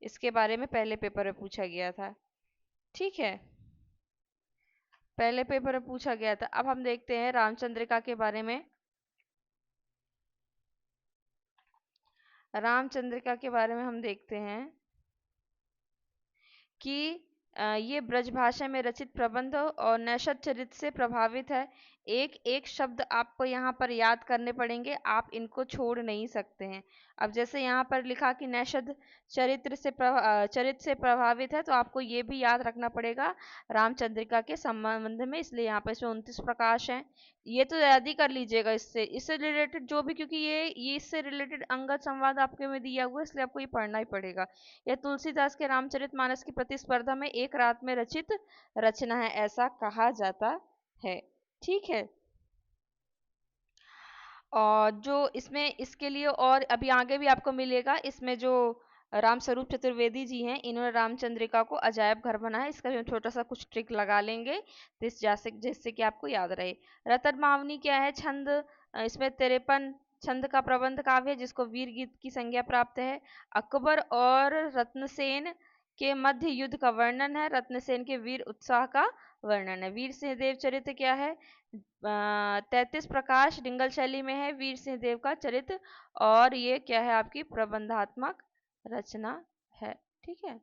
इसके बारे में पहले पेपर में पूछा गया था। ठीक है, पहले पेपर में पूछा गया था। अब हम देखते हैं रामचंद्रिका के बारे में। रामचंद्रिका के बारे में हम देखते हैं कि ये ब्रजभाषा में रचित प्रबंध और नैषध चरित्र से प्रभावित है। एक एक शब्द आपको यहाँ पर याद करने पड़ेंगे, आप इनको छोड़ नहीं सकते हैं। अब जैसे यहाँ पर लिखा कि नैषध चरित्र से प्रभावित है, तो आपको ये भी याद रखना पड़ेगा रामचंद्रिका के संबंध में। इसलिए यहाँ पर इसमें 29 प्रकाश हैं। ये तो याद ही कर लीजिएगा, इससे रिलेटेड जो भी, क्योंकि ये इससे रिलेटेड अंगद संवाद आपके में दिया हुआ है, इसलिए आपको ये पढ़ना ही पड़ेगा। यह तुलसीदास के रामचरितमानस की प्रतिस्पर्धा में एक रात में रचित रचना है, ऐसा कहा जाता है। ठीक है, और जो इसमें इसके लिए और अभी आगे भी आपको मिलेगा, इसमें जो राम स्वरूप चतुर्वेदी जी हैं, इन्होंने रामचंद्रिका को अजायब घर बनाया है। इसका भी हम छोटा सा कुछ ट्रिक लगा लेंगे जिससे कि आपको याद रहे। रतन मावनी क्या है, छंद, इसमें 53 छंद का प्रबंध काव्य है जिसको वीर गीत की संज्ञा प्राप्त है। अकबर और रत्नसेन के मध्य युद्ध का वर्णन है, रत्नसेन के वीर उत्साह का वर्णन है। वीर सिंह देव चरित्र क्या है, 33 प्रकाश डिंगल शैली में है वीर सिंह देव का चरित्र, और ये क्या है आपकी प्रबंधात्मक रचना है। ठीक है,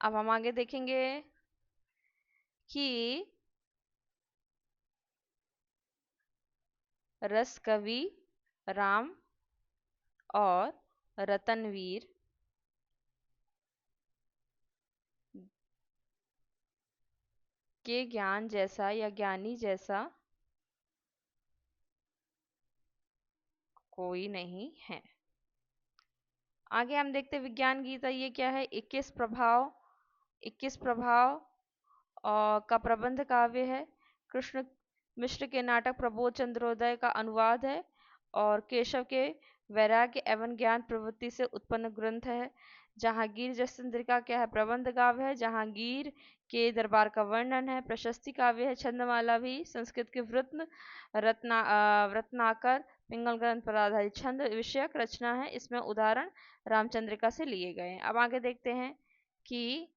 अब हम आगे देखेंगे कि रस कवि राम और रतनवीर के ज्ञान जैसा या ज्ञानी जैसा कोई नहीं है। आगे हम देखते हैं विज्ञान गीता, ये क्या है, 21 प्रभाव का प्रबंध काव्य है। कृष्ण मिश्र के नाटक प्रबोध चंद्रोदय का अनुवाद है और केशव के वैराग्य एवं ज्ञान प्रवृत्ति से उत्पन्न ग्रंथ है। जहांगीर जस चंद्रिका क्या है, प्रबंध काव्य है। जहांगीर के दरबार का वर्णन है, प्रशस्ति काव्य है। छंदमाला भी संस्कृत के रत्नाकर पिंगल ग्रंथ पर आधारित छंद विषयक रचना है। इसमें उदाहरण रामचंद्रिका से लिए गए हैं। अब आगे देखते हैं कि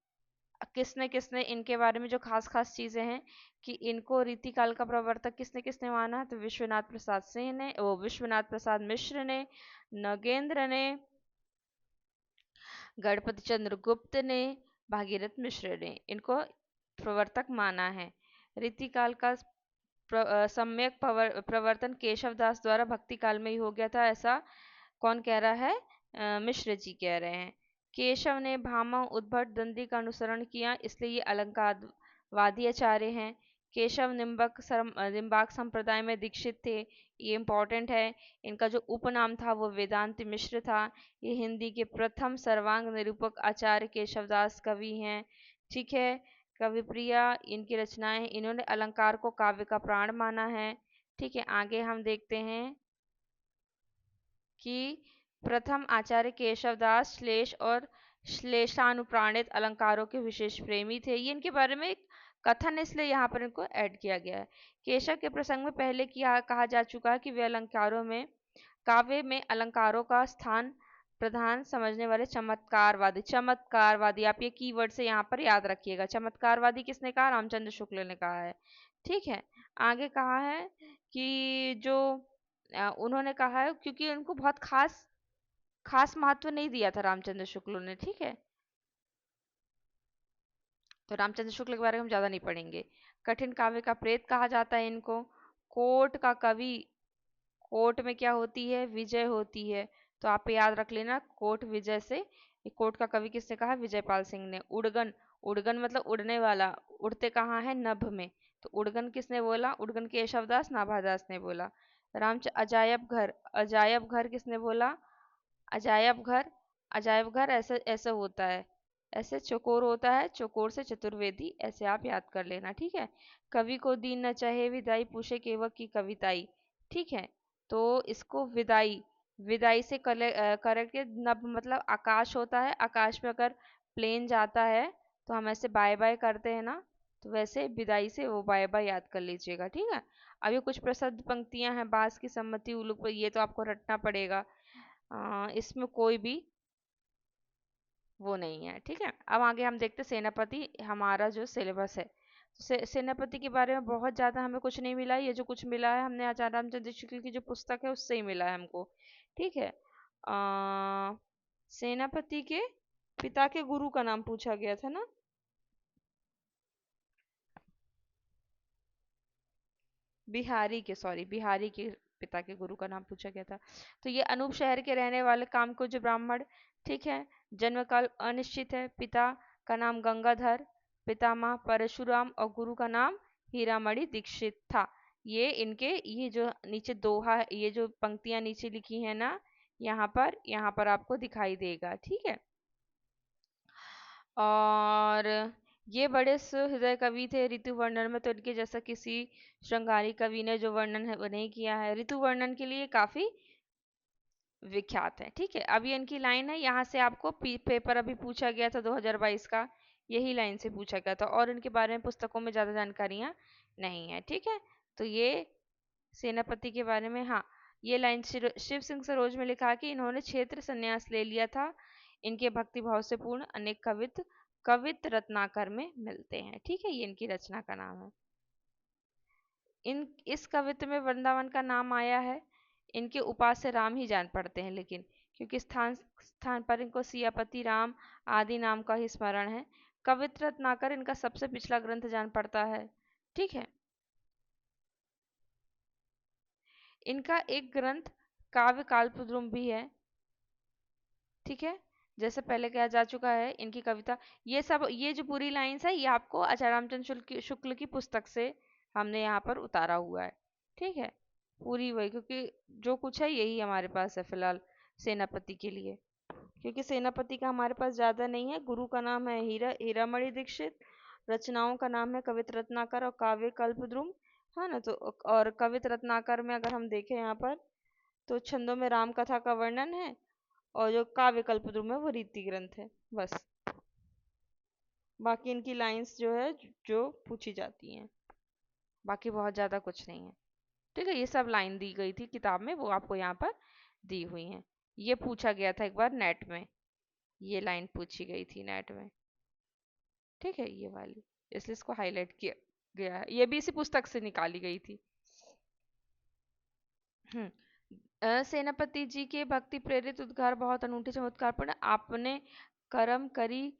किसने किसने इनके बारे में जो खास खास चीजें हैं कि इनको रीतिकाल का प्रवर्तक किसने किसने माना है, तो विश्वनाथ प्रसाद सिंह ने, वो विश्वनाथ प्रसाद मिश्र ने, नगेंद्र ने, गणपति चंद्र गुप्त ने, भागीरथ मिश्र ने इनको प्रवर्तक माना है। रीतिकाल का सम्यक प्रवर्तन केशव दास द्वारा भक्ति काल में ही हो गया था, ऐसा कौन कह रहा है, मिश्र जी कह रहे हैं। केशव ने भामा उद्भट दंडी का अनुसरण किया, इसलिए ये अलंकारवादी आचार्य हैं। केशव निम्बाक संप्रदाय में दीक्षित थे, ये इम्पोर्टेंट है। इनका जो उपनाम था वो वेदांत मिश्र था। ये हिंदी के प्रथम सर्वांग निरूपक आचार्य केशवदास कवि हैं। ठीक है, कवि प्रिया इनकी रचनाएं, इन्होंने अलंकार को काव्य का प्राण माना है। ठीक है, आगे हम देखते हैं कि प्रथम आचार्य केशवदास श्लेष और श्लेषानुप्राणित अलंकारों के विशेष प्रेमी थे। ये इनके बारे में एक कथन है, इसलिए यहाँ पर इनको ऐड किया गया है। केशव के प्रसंग में पहले कहा जा चुका है कि वे अलंकारों में, काव्य में अलंकारों का स्थान प्रधान समझने वाले चमत्कारवादी, आप ये कीवर्ड से यहाँ पर याद रखिएगा। चमत्कारवादी किसने कहा, रामचंद्र शुक्ल ने कहा है। ठीक है, आगे कहा है कि जो उन्होंने कहा है क्योंकि उनको बहुत खास खास महत्व नहीं दिया था रामचंद्र शुक्ल ने। ठीक है, तो रामचंद्र शुक्ल के बारे में हम ज्यादा नहीं पढ़ेंगे। कठिन काव्य का प्रेत कहा जाता है इनको। कोर्ट का कवि, कोर्ट में क्या होती है, विजय होती है, तो आप याद रख लेना कोर्ट विजय से। कोर्ट का कवि किसने कहा, विजयपाल सिंह ने। उड़गन, उड़गन मतलब उड़ने वाला, उड़ते कहाँ है, नभ में, तो उड़गन किसने बोला, उड़गन केशवदास नाभादास ने बोला। अजायब घर, अजायब घर किसने बोला, अजायब घर, अजायब घर ऐसे ऐसे होता है, ऐसे चौकोर होता है, चौकोर से चतुर्वेदी, ऐसे आप याद कर लेना। ठीक है, कवि को दीन न चाहे विदाई, पूछे केवल की कविताई। ठीक है, तो इसको विदाई, विदाई से करेक्ट के, नभ मतलब आकाश होता है, आकाश में अगर प्लेन जाता है तो हम ऐसे बाय बाय करते हैं ना, तो वैसे विदाई से वो बाय बाय याद कर लीजिएगा। ठीक है, अब ये कुछ प्रसिद्ध पंक्तियां हैं, बास की सम्मति उलूक पर, ये तो आपको रटना पड़ेगा। इसमें कोई भी वो नहीं है। ठीक है, अब आगे हम देखते हैं सेनापति, हमारा जो सिलेबस है। सेनापति के बारे में बहुत ज़्यादा हमें कुछ नहीं मिला, ये जो कुछ मिला है हमने आचार्य रामचंद्र शुक्ल की जो पुस्तक है उससे ही मिला है हमको। ठीक है, सेनापति के पिता के गुरु का नाम पूछा गया था ना, बिहारी के पिता के गुरु का नाम पूछा गया था। तो ये अनूप शहर के रहने वाले कामकुज ब्राह्मण। ठीक है, जन्म काल अनिश्चित है। पिता का नाम गंगाधर, पितामह परशुराम और गुरु का नाम हीरामणि दीक्षित था। ये इनके, ये जो नीचे दोहा है, ये जो पंक्तियां नीचे लिखी है ना, यहाँ पर आपको दिखाई देगा। ठीक है, और ये बड़े सुहृदय कवि थे। ऋतु वर्णन में तो इनके जैसा किसी श्रृंगारी कवि ने जो वर्णन है वो नहीं किया है। ऋतु वर्णन के लिए काफी विख्यात है। ठीक है, अब ये इनकी लाइन है, यहाँ से आपको पेपर अभी पूछा गया था 2022 का, यही लाइन से पूछा गया था, और इनके बारे में पुस्तकों में ज्यादा जानकारियां नहीं है। ठीक है, तो ये सेनापति के बारे में, हाँ, ये लाइन शिव सिंह सरोज में लिखा कि इन्होंने क्षेत्र संन्यास ले लिया था। इनके भक्ति भाव से पूर्ण अनेक कवित्त रत्नाकर में मिलते हैं। ठीक है, ये इनकी रचना का नाम है। इस कवित्त में वृंदावन का नाम आया है। इनके उपास्य राम ही जान पड़ते हैं, लेकिन क्योंकि स्थान स्थान पर इनको सियापति राम आदि नाम का ही स्मरण है। कवित्त रत्नाकर इनका सबसे पिछला ग्रंथ जान पड़ता है। ठीक है, इनका एक ग्रंथ काव्य काल्पद्रुम भी है। ठीक है, जैसे पहले कहा जा चुका है, इनकी कविता, ये सब, ये जो पूरी लाइंस है ये आपको आचार्य रामचंद्र शुक्ल की पुस्तक से हमने यहाँ पर उतारा हुआ है। ठीक है, पूरी वही, क्योंकि जो कुछ है यही हमारे पास है फिलहाल सेनापति के लिए, क्योंकि सेनापति का हमारे पास ज्यादा नहीं है। गुरु का नाम है हीरामणि दीक्षित, रचनाओं का नाम है कवित रत्नाकर और काव्य कल्पद्रुम, है ना। तो और कवित रत्नाकर में अगर हम देखें यहाँ पर, तो छंदों में राम कथा का वर्णन है, और जो काव्य कल्पद्रुम है वो रीति ग्रंथ है। बस बाकी इनकी लाइंस जो है जो पूछी जाती हैं, बाकी बहुत ज़्यादा कुछ नहीं है। ठीक है, ये सब लाइन दी गई थी किताब में, वो आपको यहाँ पर दी हुई हैं। ये पूछा गया था एक बार नेट में, ये लाइन पूछी गई थी नेट में। ठीक है, ये वाली, इसलिए इसको हाईलाइट किया गया है। ये भी इसी पुस्तक से निकाली गई थी। सेनापति जी के भक्ति प्रेरित उद्गार बहुत अनूठे चमत्कारपूर्ण। आपने कर्म करी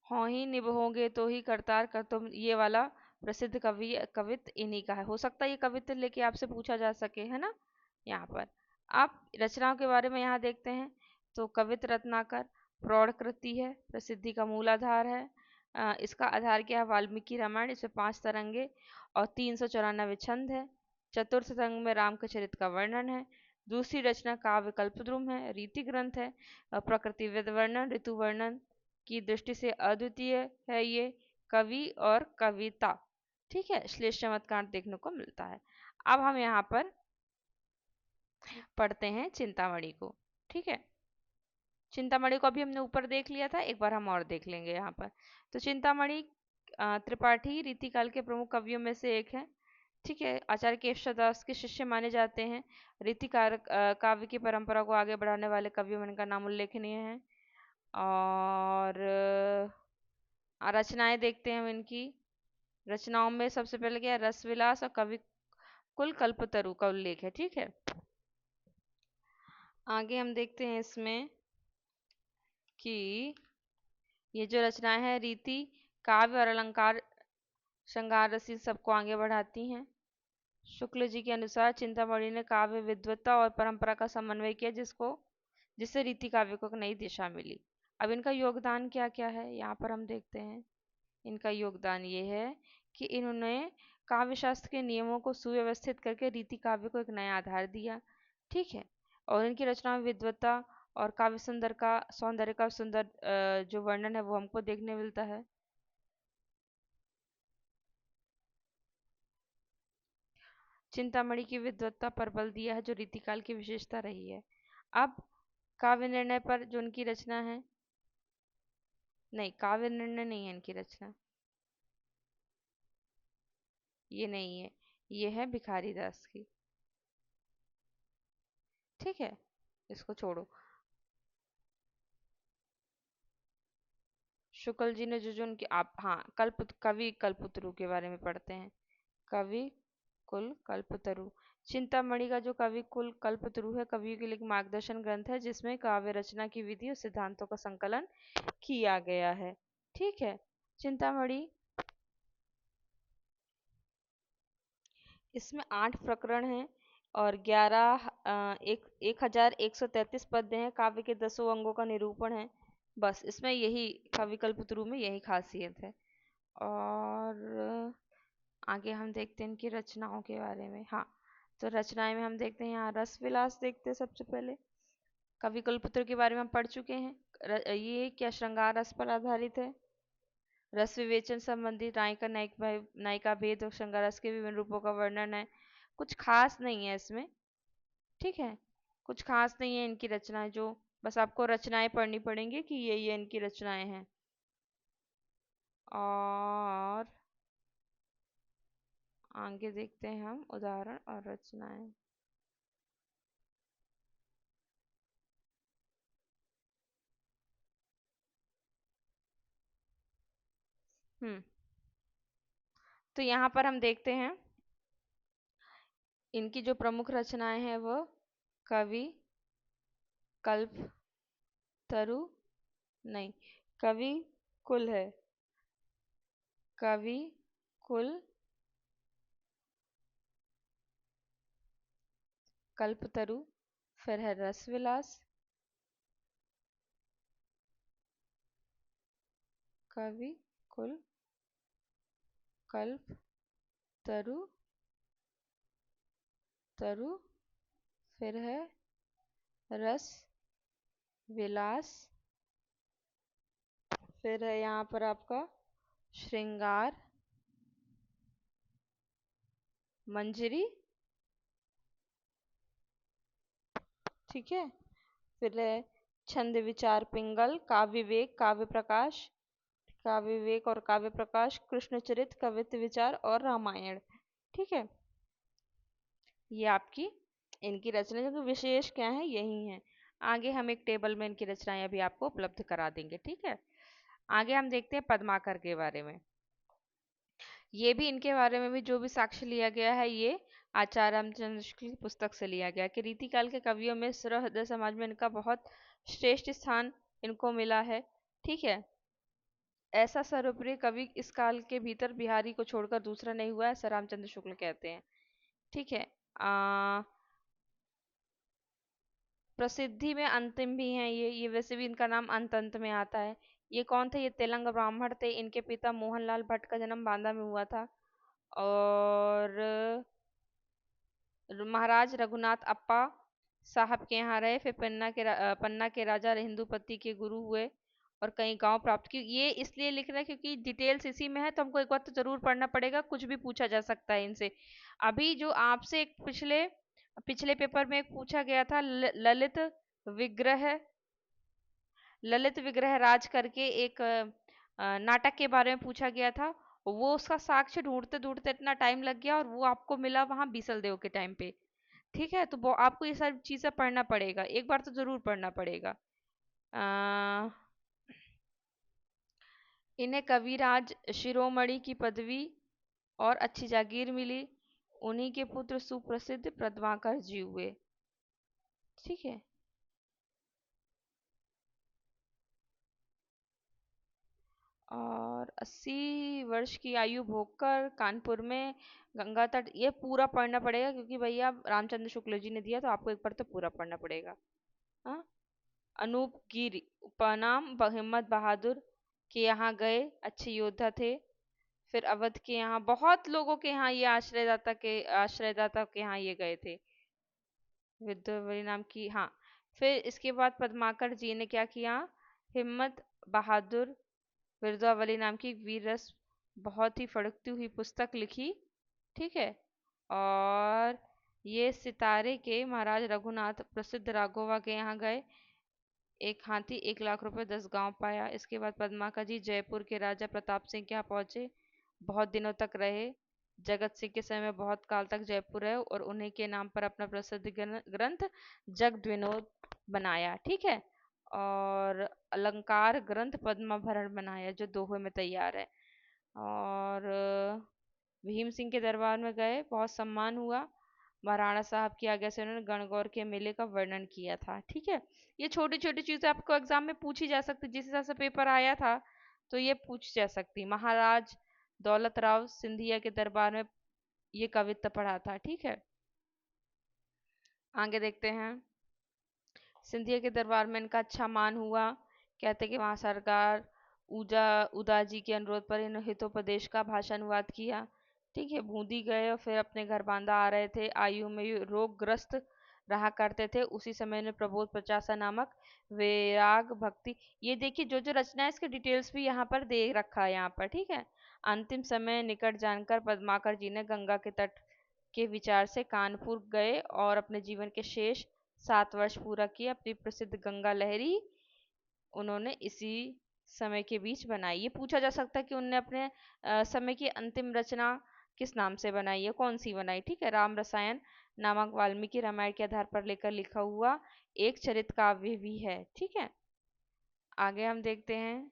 हों ही निभोगे तो ही करतार कर तुम, ये वाला प्रसिद्ध कवित इन्हीं का है। हो सकता है ये कवित्व लेके आपसे पूछा जा सके, है ना। यहाँ पर आप रचनाओं के बारे में यहाँ देखते हैं तो कवित रत्नाकर प्रौढ़ कृति है, प्रसिद्धि का मूल आधार है। इसका आधार क्या है, वाल्मीकि रामायण। इसमें 5 तरंगे और 394 छंद है। चतुर्थ तरंग में रामचरित का वर्णन है। दूसरी रचना काव्य कल्पद्रुम है, रीति ग्रंथ है। प्रकृति वेद वर्णन, ऋतु वर्णन की दृष्टि से अद्वितीय है ये कवि और कविता। ठीक है, श्लेष चमत्कार देखने को मिलता है। अब हम यहाँ पर पढ़ते हैं चिंतामणि को। ठीक है, चिंतामणि को अभी हमने ऊपर देख लिया था, एक बार हम और देख लेंगे यहाँ पर। तो चिंतामणि त्रिपाठी रीतिकाल के प्रमुख कवियों में से एक है। ठीक है, आचार्य केशवदास के शिष्य माने जाते हैं। रीतिकार काव्य की परंपरा को आगे बढ़ाने वाले कवियों में इनका नाम उल्लेखनीय है। और रचनाएं देखते हैं हम इनकी। रचनाओं में सबसे पहले क्या है, रसविलास और कवि कुल कल्पतरु का उल्लेख है। ठीक है, आगे हम देखते हैं इसमें कि ये जो रचनाएं हैं रीति काव्य और अलंकार श्रृंगार रसी सबको आगे बढ़ाती हैं। शुक्ल जी के अनुसार चिंतामणि ने काव्य विद्वत्ता और परंपरा का समन्वय किया, जिससे रीति काव्य को एक नई दिशा मिली। अब इनका योगदान क्या क्या है यहाँ पर हम देखते हैं। इनका योगदान ये है कि इन्होंने काव्य शास्त्र के नियमों को सुव्यवस्थित करके रीति काव्य को एक नया आधार दिया। ठीक है, और इनकी रचना में विद्वत्ता और काव्य सौंदर्य का सुंदर जो वर्णन है वो हमको देखने मिलता है। चिंतामणि की विद्वत्ता पर बल दिया है जो रीतिकाल की विशेषता रही है। अब काव्य निर्णय पर जो उनकी रचना है, नहीं काव्य निर्णय नहीं है इनकी रचना, ये नहीं है, ये है भिखारी दास की। ठीक है, इसको छोड़ो। शुक्ल जी ने जो जो उनकी आप हाँ कवि कल्पतरु के बारे में पढ़ते हैं। कवि कुल कल्पतरु, चिंतामणि का जो कवि कुल कल्पतरु है कवियों के लिए एक मार्गदर्शन ग्रंथ है जिसमें काव्य रचना की विधि और सिद्धांतों का संकलन किया गया है। ठीक है, चिंतामणि, इसमें 8 प्रकरण हैं और 11 1133 पद्य हैं। काव्य के 10 अंगों का निरूपण है। बस इसमें यही कवि कल्पतरु में यही खासियत है। और आगे हम देखते हैं इनकी रचनाओं के बारे में। हाँ, तो रचनाएं में हम देखते हैं यहाँ रस विलास देखते हैं सबसे पहले। कवि कल्पतरु के बारे में हम पढ़ चुके हैं। ये क्या श्रृंगार रस पर आधारित है। रस विवेचन संबंधी नायिका नायिका भेद और श्रृंगार रस के विभिन्न रूपों का वर्णन है। कुछ खास नहीं है इसमें। ठीक है, कुछ खास नहीं है इनकी रचनाएं, जो बस आपको रचनाएं पढ़नी पड़ेंगी कि ये इनकी रचनाएं हैं। और आगे देखते हैं हम उदाहरण और रचनाएं। हम्म, तो यहाँ पर हम देखते हैं इनकी जो प्रमुख रचनाएं हैं वो कवि कल्प तरु, नहीं कवि कुल है, कवि कुल कल्पतरु, फिर है रसविलास, कवि कुल कल्प तरु तरु, फिर है रस विलास, फिर है यहाँ पर आपका श्रृंगार मंजरी। ठीक है, फिर है छंद विचार पिंगल, काव्य विवेक, काव्य प्रकाश, काव्य विवेक और काव्य प्रकाश, कृष्णचरित, कवित्व विचार और रामायण। ठीक है, ये आपकी इनकी रचना जो कि विशेष क्या है यही है। आगे हम एक टेबल में इनकी रचनाएं अभी आपको उपलब्ध करा देंगे। ठीक है, आगे हम देखते हैं पद्माकर के बारे में। ये भी इनके बारे में भी जो भी साक्ष्य लिया गया है ये आचार्य रामचंद्र शुक्ल की पुस्तक से लिया गया है कि रीतिकाल के कवियों में सुरहृदय समाज में इनका बहुत श्रेष्ठ स्थान इनको मिला है। ठीक है, ऐसा सर्वप्रिय कवि इस काल के भीतर बिहारी को छोड़कर दूसरा नहीं हुआ है, ऐसा रामचंद्र शुक्ल कहते हैं। ठीक है, प्रसिद्धि में अंतिम भी हैं ये वैसे भी इनका नाम अंत अंत में आता है। ये कौन थे? ये तेलंग ब्राह्मण थे। इनके पिता मोहनलाल भट्ट का जन्म बांदा में हुआ था। और महाराज रघुनाथ अप्पा साहब के यहाँ रहे, फिर पन्ना के राजा हिंदूपति के गुरु हुए और कई गांव प्राप्त की। ये इसलिए लिख रहे हैं क्योंकि डिटेल्स इसी में है, तो हमको एक बार तो जरूर पढ़ना पड़ेगा, कुछ भी पूछा जा सकता है इनसे। अभी जो आपसे एक पिछले पिछले पेपर में एक पूछा गया था विग्रह ललित विग्रह राज करके एक नाटक के बारे में पूछा गया था। वो उसका साक्ष्य ढूंढते ढूंढते इतना टाइम लग गया और वो आपको मिला वहां बीसल देव के टाइम पे। ठीक है, तो वो आपको ये सारी चीजें पढ़ना पड़ेगा, एक बार तो जरूर पढ़ना पड़ेगा। आ, इन्हें कविराज शिरोमणि की पदवी और अच्छी जागीर मिली। उन्हीं के पुत्र सुप्रसिद्ध पद्माकर जी हुए। ठीक है, और 80 वर्ष की आयु भोगकर कानपुर में गंगा तट, ये पूरा पढ़ना पड़ेगा क्योंकि भैया रामचंद्र शुक्ल जी ने दिया तो आपको एक बार तो पूरा पढ़ना पड़ेगा। हाँ, अनूप गिरी उपनाम हिम्मत बहादुर के यहाँ गए, अच्छे योद्धा थे। फिर अवध के यहाँ बहुत लोगों के यहाँ ये आश्रयदाता के यहाँ ये गए थे, विद्यावरी नाम की। हाँ, फिर इसके बाद पद्माकर जी ने क्या किया? हिम्मत बहादुर विरजावली नाम की वीर रस बहुत ही फड़कती हुई पुस्तक लिखी। ठीक है, और ये सितारे के महाराज रघुनाथ प्रसिद्ध राघोवा के यहाँ गए। एक हाथी 1 लाख रुपए 10 गांव पाया। इसके बाद पद्माकर जी जयपुर के राजा प्रताप सिंह के यहाँ पहुंचे, बहुत दिनों तक रहे। जगत सिंह के समय में बहुत काल तक जयपुर रहे और उन्हीं के नाम पर अपना प्रसिद्ध ग्रंथ जगद्विनोद बनाया। ठीक है, और अलंकार ग्रंथ पद्माभरण बनाया जो दोहे में तैयार है। और भीम सिंह के दरबार में गए, बहुत सम्मान हुआ। महाराणा साहब की आज्ञा से उन्होंने गणगौर के मेले का वर्णन किया था। ठीक है, ये छोटी छोटी चीजें आपको एग्जाम में पूछी जा सकती, जिस हिसाब से पेपर आया था तो ये पूछ जा सकती। महाराज दौलत राव सिंधिया के दरबार में ये कवित्व पढ़ा था। ठीक है, आगे देखते हैं। सिंधिया के दरबार में इनका अच्छा मान हुआ। कहते कि वहाँ सरकार उदा जी के अनुरोध पर इन हितोपदेश का भाषानुवाद किया। ठीक है, बूंदी गए और फिर अपने घर बांदा आ रहे थे। आयु में रोगग्रस्त रहा करते थे। उसी समय ने प्रबोध प्रचासा नामक वैराग भक्ति, ये देखिए जो जो रचना है इसके डिटेल्स भी यहाँ पर दे रखा है यहाँ पर। ठीक है, अंतिम समय निकट जानकर पद्माकर जी ने गंगा के तट के विचार से कानपुर गए और अपने जीवन के शेष 7 वर्ष पूरा किए। अपनी प्रसिद्ध गंगा लहरी उन्होंने इसी समय के बीच बनाई। ये पूछा जा सकता है कि उन्होंने अपने समय की अंतिम रचना किस नाम से बनाई है, कौन सी बनाई। ठीक है, राम रसायन नामक वाल्मीकि रामायण के आधार पर लेकर लिखा हुआ एक चरित काव्य भी है। ठीक है, आगे हम देखते हैं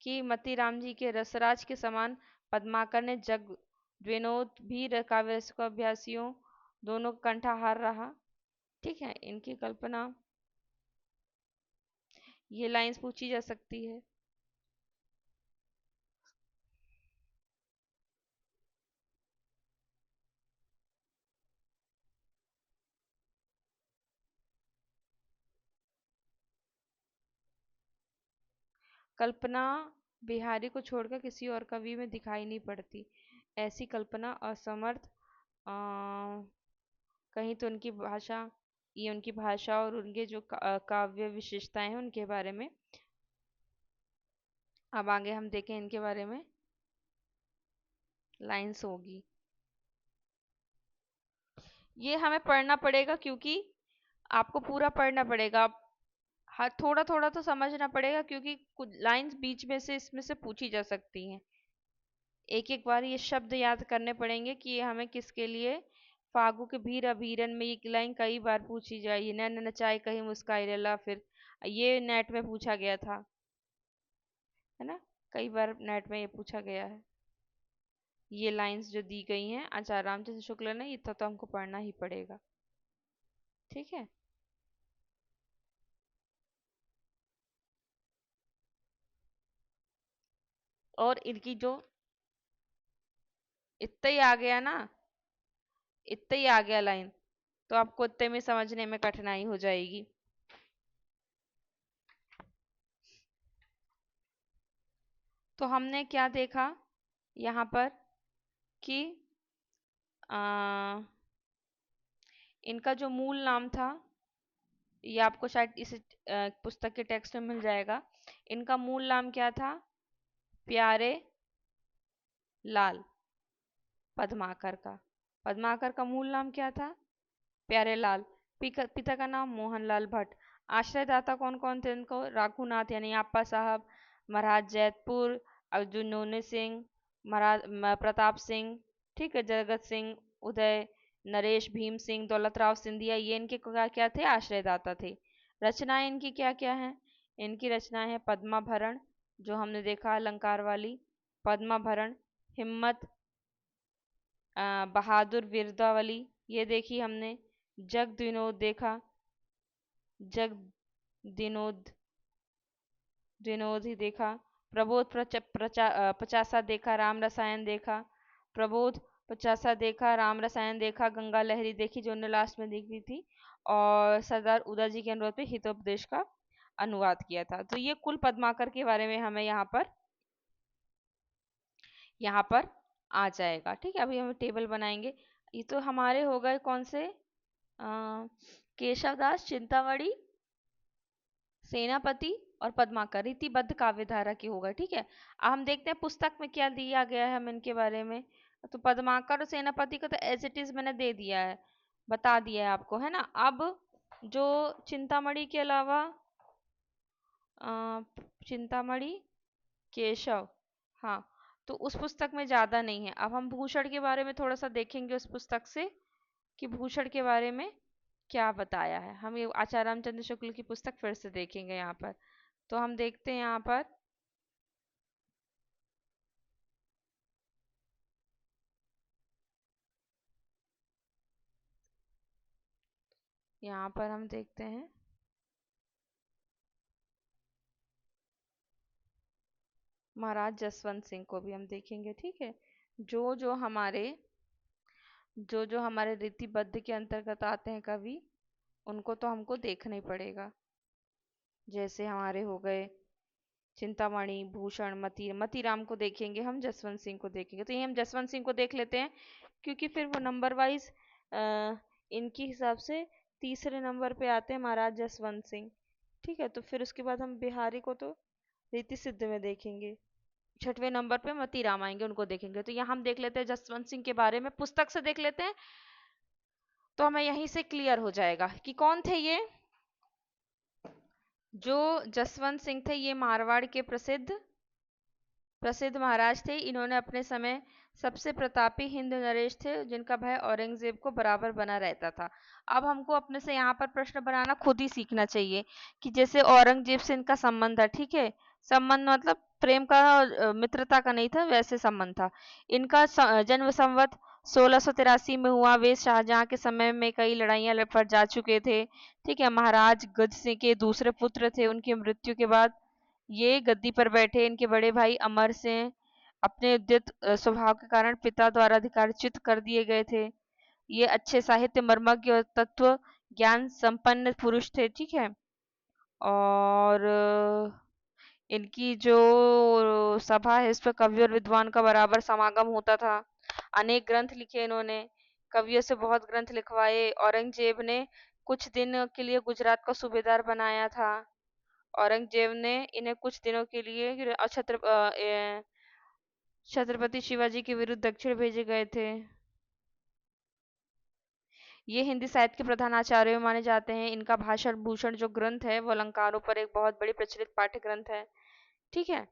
कि मतीराम जी के रसराज के समान पद्माकर ने जग द्विनोद भी काव्य रस को अभ्यासियों दोनों कंठाहार रहा। ठीक है, इनकी कल्पना, ये लाइंस पूछी जा सकती है। कल्पना बिहारी को छोड़कर किसी और कवि में दिखाई नहीं पड़ती। ऐसी कल्पना असमर्थ, कहीं तो उनकी भाषा, ये उनकी भाषा और उनके जो काव्य विशेषताएं हैं उनके बारे में। अब आगे हम देखें इनके बारे में लाइंस होगी। ये हमें पढ़ना पड़ेगा क्योंकि आपको पूरा पढ़ना पड़ेगा। हाँ, थोड़ा थोड़ा तो समझना पड़ेगा क्योंकि कुछ लाइंस बीच में से इसमें से पूछी जा सकती हैं। एक एक बार ये शब्द याद करने पड़ेंगे कि ये हमें किसके लिए। फागु के भीर अभीरन में ये लाइन कई बार पूछी जाए, नैन नचाए कहीं मुस्काई लला, फिर ये नेट में पूछा गया था, है ना। कई बार नेट में ये पूछा गया है। ये लाइंस जो दी गई हैं आचार्य रामचंद्र शुक्ल ने, ये तो हमको पढ़ना ही पड़ेगा। ठीक है। और इनकी जो इतना ही आ गया ना, इतना ही आ गया लाइन, तो आपको इतने में समझने में कठिनाई हो जाएगी। तो हमने क्या देखा यहाँ पर कि आ, इनका जो मूल नाम था, ये आपको शायद इस पुस्तक के टेक्स्ट में मिल जाएगा। इनका मूल नाम क्या था? प्यारे लाल पद्माकर का। पद्माकर का मूल नाम क्या था? प्यारे लाल। पिता का नाम मोहनलाल भट्ट। आश्रयदाता कौन कौन थे इनको? राघुनाथ यानी आपा साहब, महाराज जैतपुर, अर्जुन नोनी सिंह, महाराज प्रताप सिंह, ठीक है, जगत सिंह, उदय, नरेश, भीम सिंह, दौलत राव सिंधिया, ये इनके क्या क्या थे? आश्रयदाता थे। रचनाएं इनकी क्या क्या हैं? इनकी रचनाएं हैं पद्माभरण, जो हमने देखा अलंकार वाली, पद्माभरण, हिम्मत, बहादुर वीरतावली, ये देखी हमने, जग विनोद देखा, जग विनोद, विनोद ही देखा, प्रबोध पचासा देखा, राम रसायन देखा, प्रबोध पचासा देखा, राम रसायन देखा, गंगा लहरी देखी जो उन्होंने लास्ट में देखी थी, और सरदार उदा जी के अनुरोध पे हितोपदेश का अनुवाद किया था। तो ये कुल पद्माकर के बारे में हमें यहाँ पर आ जाएगा। ठीक है, अभी हम टेबल बनाएंगे। ये तो हमारे हो गए कौन से? केशवदास, चिंतामणि, सेनापति और पद्माकर, रीतिबद्ध काव्य धारा के हो गए। ठीक है, अब हम देखते हैं पुस्तक में क्या दिया गया है हम इनके बारे में। तो पद्माकर और सेनापति को तो एज इट इज मैंने दे दिया है, बता दिया है आपको, है ना। अब जो चिंतामणि के अलावा चिंतामणि, केशव, हाँ, तो उस पुस्तक में ज्यादा नहीं है। अब हम भूषण के बारे में थोड़ा सा देखेंगे उस पुस्तक से कि भूषण के बारे में क्या बताया है। हम ये आचार्य रामचंद्र शुक्ल की पुस्तक फिर से देखेंगे यहाँ पर। तो हम देखते हैं यहाँ पर हम देखते हैं महाराज जसवंत सिंह को भी हम देखेंगे। ठीक है, जो जो हमारे रीतिबद्ध के अंतर्गत आते हैं कवि, उनको तो हमको देखना ही पड़ेगा। जैसे हमारे हो गए चिंतामणि, भूषण, मतीराम को देखेंगे हम, जसवंत सिंह को देखेंगे। तो ये हम जसवंत सिंह को देख लेते हैं क्योंकि फिर वो नंबर वाइज इनके हिसाब से तीसरे नंबर पे आते हैं महाराज जसवंत सिंह। ठीक है, तो फिर उसके बाद हम बिहारी को तो रीति सिद्ध में देखेंगे। छठवें नंबर पे मतीराम आएंगे, उनको देखेंगे। तो यहाँ हम देख लेते हैं जसवंत सिंह के बारे में, पुस्तक से देख लेते हैं, तो हमें यहीं से क्लियर हो जाएगा कि कौन थे ये। जो जसवंत सिंह थे ये मारवाड़ के प्रसिद्ध प्रसिद्ध महाराज थे। इन्होंने अपने समय सबसे प्रतापी हिंद नरेश थे जिनका भय औरंगजेब को बराबर बना रहता था। अब हमको अपने से यहाँ पर प्रश्न बनाना खुद ही सीखना चाहिए कि जैसे औरंगजेब से इनका संबंध है, ठीक है, संबंध मतलब प्रेम का और मित्रता का नहीं था, वैसे संबंध था। इनका जन्म संवत 1683 में हुआ। वे शाहजहां के समय में कई लड़ाइयां लड़ जा चुके थे। ठीक है, महाराज गज सिंह के दूसरे पुत्र थे। उनकी मृत्यु के बाद ये गद्दी पर बैठे। इनके बड़े भाई अमर सिंह अपने उद्यत स्वभाव के कारण पिता द्वारा अधिकारच्युत कर दिए गए थे। ये अच्छे साहित्य मर्मज्ञ और तत्व ज्ञान संपन्न पुरुष थे। ठीक है, और इनकी जो सभा है इस पर कवि और विद्वान का बराबर समागम होता था। अनेक ग्रंथ लिखे इन्होंने, कवियों से बहुत ग्रंथ लिखवाए। औरंगजेब ने कुछ दिन के लिए गुजरात का सूबेदार बनाया था। औरंगजेब ने इन्हें कुछ दिनों के लिए छत्रपति शिवाजी के विरुद्ध दक्षिण भेजे गए थे। ये हिंदी साहित्य के प्रधान आचार्य माने जाते हैं। इनका भाषा भूषण जो ग्रंथ है वो अलंकारों पर एक बहुत बड़ी प्रचलित पाठ्य ग्रंथ है। ठीक है।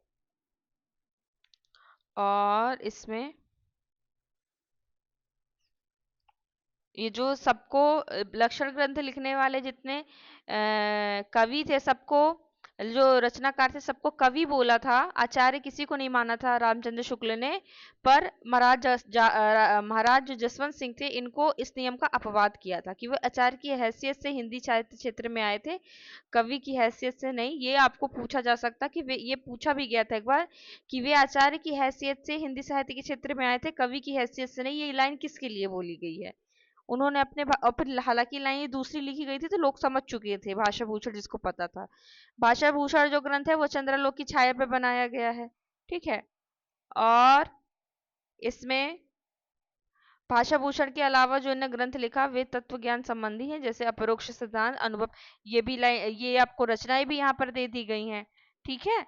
और इसमें ये जो सबको लक्षण ग्रंथ लिखने वाले जितने कवि थे, सबको जो रचनाकार थे, सबको कवि बोला था, आचार्य किसी को नहीं माना था रामचंद्र शुक्ल ने। पर महाराज जो जसवंत सिंह थे, इनको इस नियम का अपवाद किया था कि वो आचार्य की हैसियत से हिंदी साहित्य क्षेत्र में आए थे, कवि की हैसियत से नहीं। ये आपको पूछा जा सकता कि वे, ये पूछा भी गया था एक बार कि वे आचार्य की हैसियत से हिंदी साहित्य के क्षेत्र में आए थे, कवि की हैसियत से नहीं। ये लाइन किसके लिए बोली गई है? उन्होंने और फिर हालांकि लाइन ये दूसरी लिखी गई थी तो लोग समझ चुके थे, भाषा भूषण जिसको पता था। भाषा भूषण जो ग्रंथ है वो चंद्रलोक की छाया पे बनाया गया है। ठीक है। और इसमें भाषा भूषण के अलावा जो इन्होंने ग्रंथ लिखा वे तत्व ज्ञान संबंधी हैं, जैसे अपरोक्ष सिद्धांत, अनुभव। ये भी लाइन, ये आपको रचनाएं भी यहाँ पर दे दी गई हैं। ठीक है।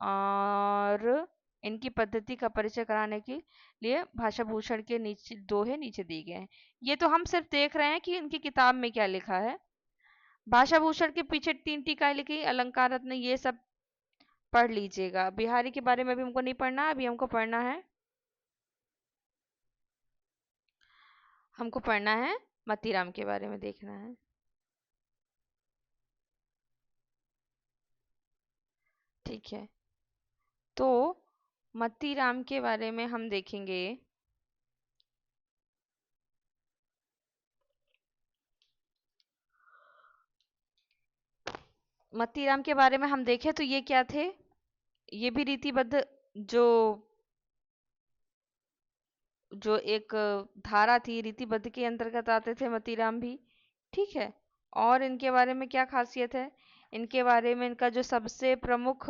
और इनकी पद्धति का परिचय कराने के लिए भाषा भूषण के नीचे दोहे नीचे दिए गए हैं। ये तो हम सिर्फ देख रहे हैं कि इनकी किताब में क्या लिखा है। भाषा भूषण के पीछे 3 टीकाएं लिखी, अलंकार रत्न, ये सब पढ़ लीजिएगा। बिहारी के बारे में भी हमको नहीं पढ़ना, अभी हमको पढ़ना है मतीराम के बारे में देखना है। ठीक है। तो मतीराम के बारे में हम देखेंगे। मतीराम के बारे में हम देखें तो ये क्या थे? ये भी रीतिबद्ध जो जो एक धारा थी, रीतिबद्ध के अंतर्गत आते थे मतीराम भी। ठीक है। और इनके बारे में क्या खासियत है? इनके बारे में इनका जो सबसे प्रमुख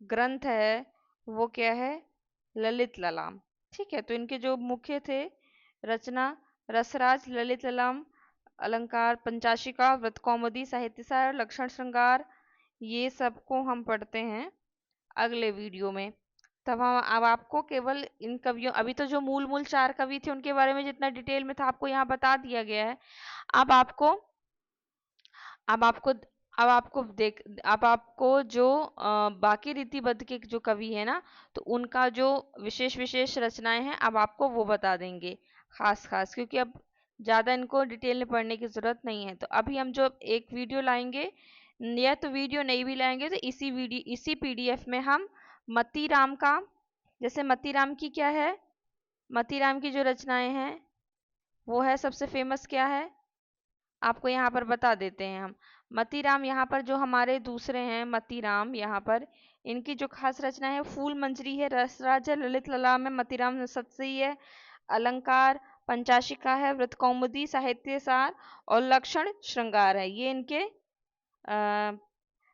ग्रंथ है वो क्या है? ललित ललाम। ठीक है। तो इनके जो मुख्य थे रचना, रसराज, ललित ललाम, अलंकार, पंचाशिका, व्रत कौमुदी, साहित्यसार, लक्षण श्रृंगार, ये सबको हम पढ़ते हैं अगले वीडियो में। तब हम अब आपको केवल इन कवियों, अभी तो जो मूल मूल 4 कवि थे उनके बारे में जितना डिटेल में था आपको यहाँ बता दिया गया है। अब आपको अब आपको अब आपको जो बाकी रीतिबद्ध के जो कवि है ना, तो उनका जो विशेष विशेष रचनाएं हैं अब आपको वो बता देंगे खास खास, क्योंकि अब ज़्यादा इनको डिटेल में पढ़ने की ज़रूरत नहीं है। तो अभी हम जो एक वीडियो लाएंगे, या तो वीडियो नहीं भी लाएंगे तो इसी पीडीएफ में हम मतीराम का, जैसे मतीराम की क्या है, मतीराम की जो रचनाएं हैं वो है सबसे फेमस क्या है, आपको यहाँ पर बता देते हैं हम। मतीराम यहाँ पर जो हमारे दूसरे हैं मतीराम, यहाँ पर इनकी जो खास रचना है फूल मंजरी है, रसराज है, ललित ललाम है, मतीराम सतसई है, अलंकार, पंचाशिका है, व्रत कौमुदी, साहित्य सार और लक्षण श्रृंगार है। ये इनके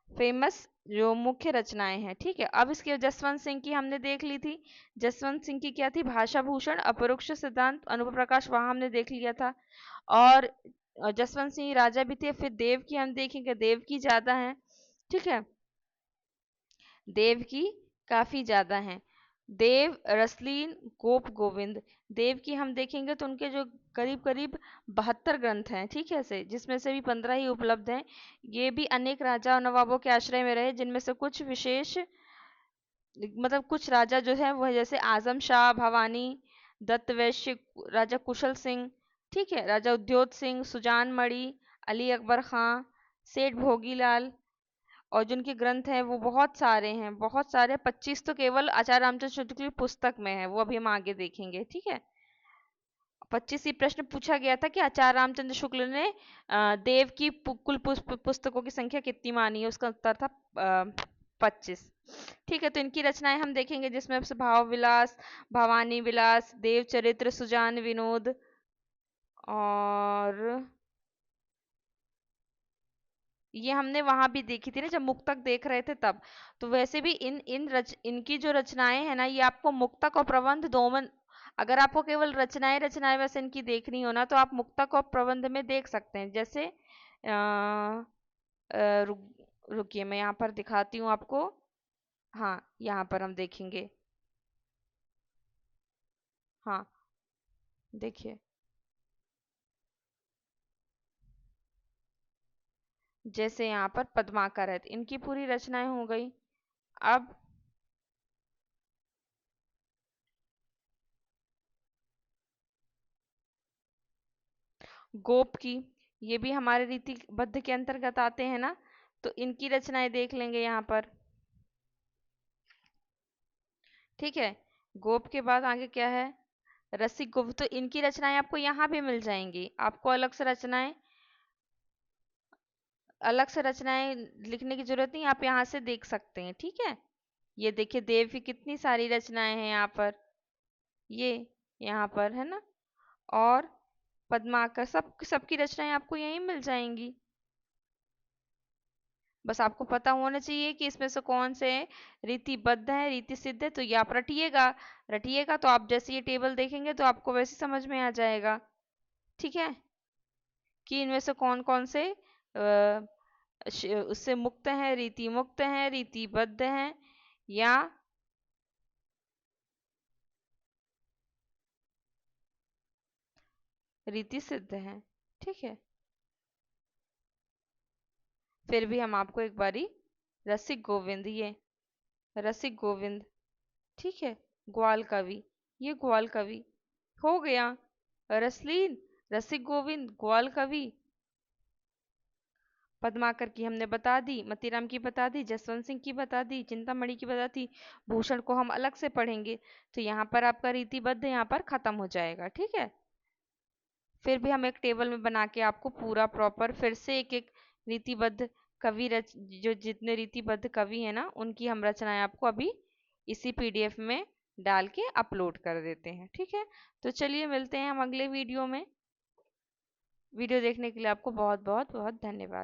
फेमस जो मुख्य रचनाएं हैं। ठीक है। अब इसके जसवंत सिंह की हमने देख ली थी। जसवंत सिंह की क्या थी? भाषा भूषण, अपरोक्ष सिद्धांत, अनुभव प्रकाश, वहां हमने देख लिया था। और जसवंत सिंह राजा भी थे। फिर देव की हम देखेंगे, देव की ज्यादा है। ठीक है। देव की काफी ज्यादा है। देव, रसलीन, गोप गोविंद। देव की हम देखेंगे तो उनके जो करीब करीब 72 ग्रंथ हैं। ठीक है से, जिसमें से भी 15 ही उपलब्ध हैं। ये भी अनेक राजा और नवाबों के आश्रय में रहे, जिनमें से कुछ विशेष, मतलब कुछ राजा जो है वो है जैसे आजम शाह, भवानी, दत्त वैश्य, राजा कुशल सिंह, ठीक है, राजा उद्योत सिंह, सुजान मणि, अली अकबर खां, सेठ भोगीलाल। और जिनके ग्रंथ हैं वो बहुत सारे हैं, बहुत सारे, 25 तो केवल आचार्य रामचंद्र शुक्ल की पुस्तक में है, वो अभी हम आगे देखेंगे। ठीक है। 25 ही प्रश्न पूछा गया था कि आचार्य रामचंद्र शुक्ल ने देव की कुल पुस्तकों की संख्या कितनी मानी है, उसका उत्तर था 25। ठीक है। तो इनकी रचनाएं हम देखेंगे जिसमें से भाव विलास, भवानी विलास, देव चरित्र, सुजान विनोद, और ये हमने वहां भी देखी थी ना जब मुक्तक देख रहे थे तब। तो वैसे भी इनकी जो रचनाएं है ना, ये आपको मुक्तक और प्रबंध दो में, अगर आपको केवल रचनाएं रचनाएं वैसे इनकी देखनी हो ना तो आप मुक्तक और प्रबंध में देख सकते हैं। जैसे रुकिए मैं यहाँ पर दिखाती हूँ आपको। हाँ, यहाँ पर हम देखेंगे। हाँ, देखिए। जैसे यहाँ पर पद्माकर है, तो इनकी पूरी रचनाएं हो गई। अब गोप की, ये भी हमारे रीतिबद्ध के अंतर्गत आते हैं ना, तो इनकी रचनाएं देख लेंगे यहाँ पर। ठीक है, गोप के बाद आगे क्या है, रसिक गोप, तो इनकी रचनाएं आपको यहाँ भी मिल जाएंगी। आपको अलग से रचनाएं लिखने की जरूरत नहीं, आप यहाँ से देख सकते हैं। ठीक है, ये देखिए देव की कितनी सारी रचनाएं हैं यहाँ पर, ये यहाँ पर है ना, और पद्माकर, सबकी रचनाएं आपको यहीं मिल जाएंगी। बस आपको पता होना चाहिए कि इसमें से कौन से रीतिबद्ध है, रीति सिद्ध है, तो ये आप रटिएगा। रटिएगा तो आप जैसे ये टेबल देखेंगे तो आपको वैसे समझ में आ जाएगा। ठीक है, कि इनमें से कौन कौन से उससे मुक्त हैं, रीति मुक्त हैं, रीतिबद्ध हैं, या रीति सिद्ध हैं। ठीक है, फिर भी हम आपको एक बारी रसिक गोविंद, ये रसिक गोविंद, ठीक है, ग्वाल कवि, ये ग्वाल कवि हो गया। रसलीन, रसिक गोविंद, ग्वाल कवि, पद्माकर की हमने बता दी, मतीराम की बता दी, जसवंत सिंह की बता दी, चिंतामणि की बता दी, भूषण को हम अलग से पढ़ेंगे। तो यहाँ पर आपका रीतिबद्ध यहाँ पर खत्म हो जाएगा। ठीक है, फिर भी हम एक टेबल में बना के आपको पूरा प्रॉपर फिर से एक एक रीतिबद्ध कवि जो जितने रीतिबद्ध कवि है ना, उनकी हम रचनाएं आपको अभी इसी पीडीएफ में डाल के अपलोड कर देते हैं। ठीक है, तो चलिए मिलते हैं हम अगले वीडियो में। वीडियो देखने के लिए आपको बहुत बहुत बहुत धन्यवाद।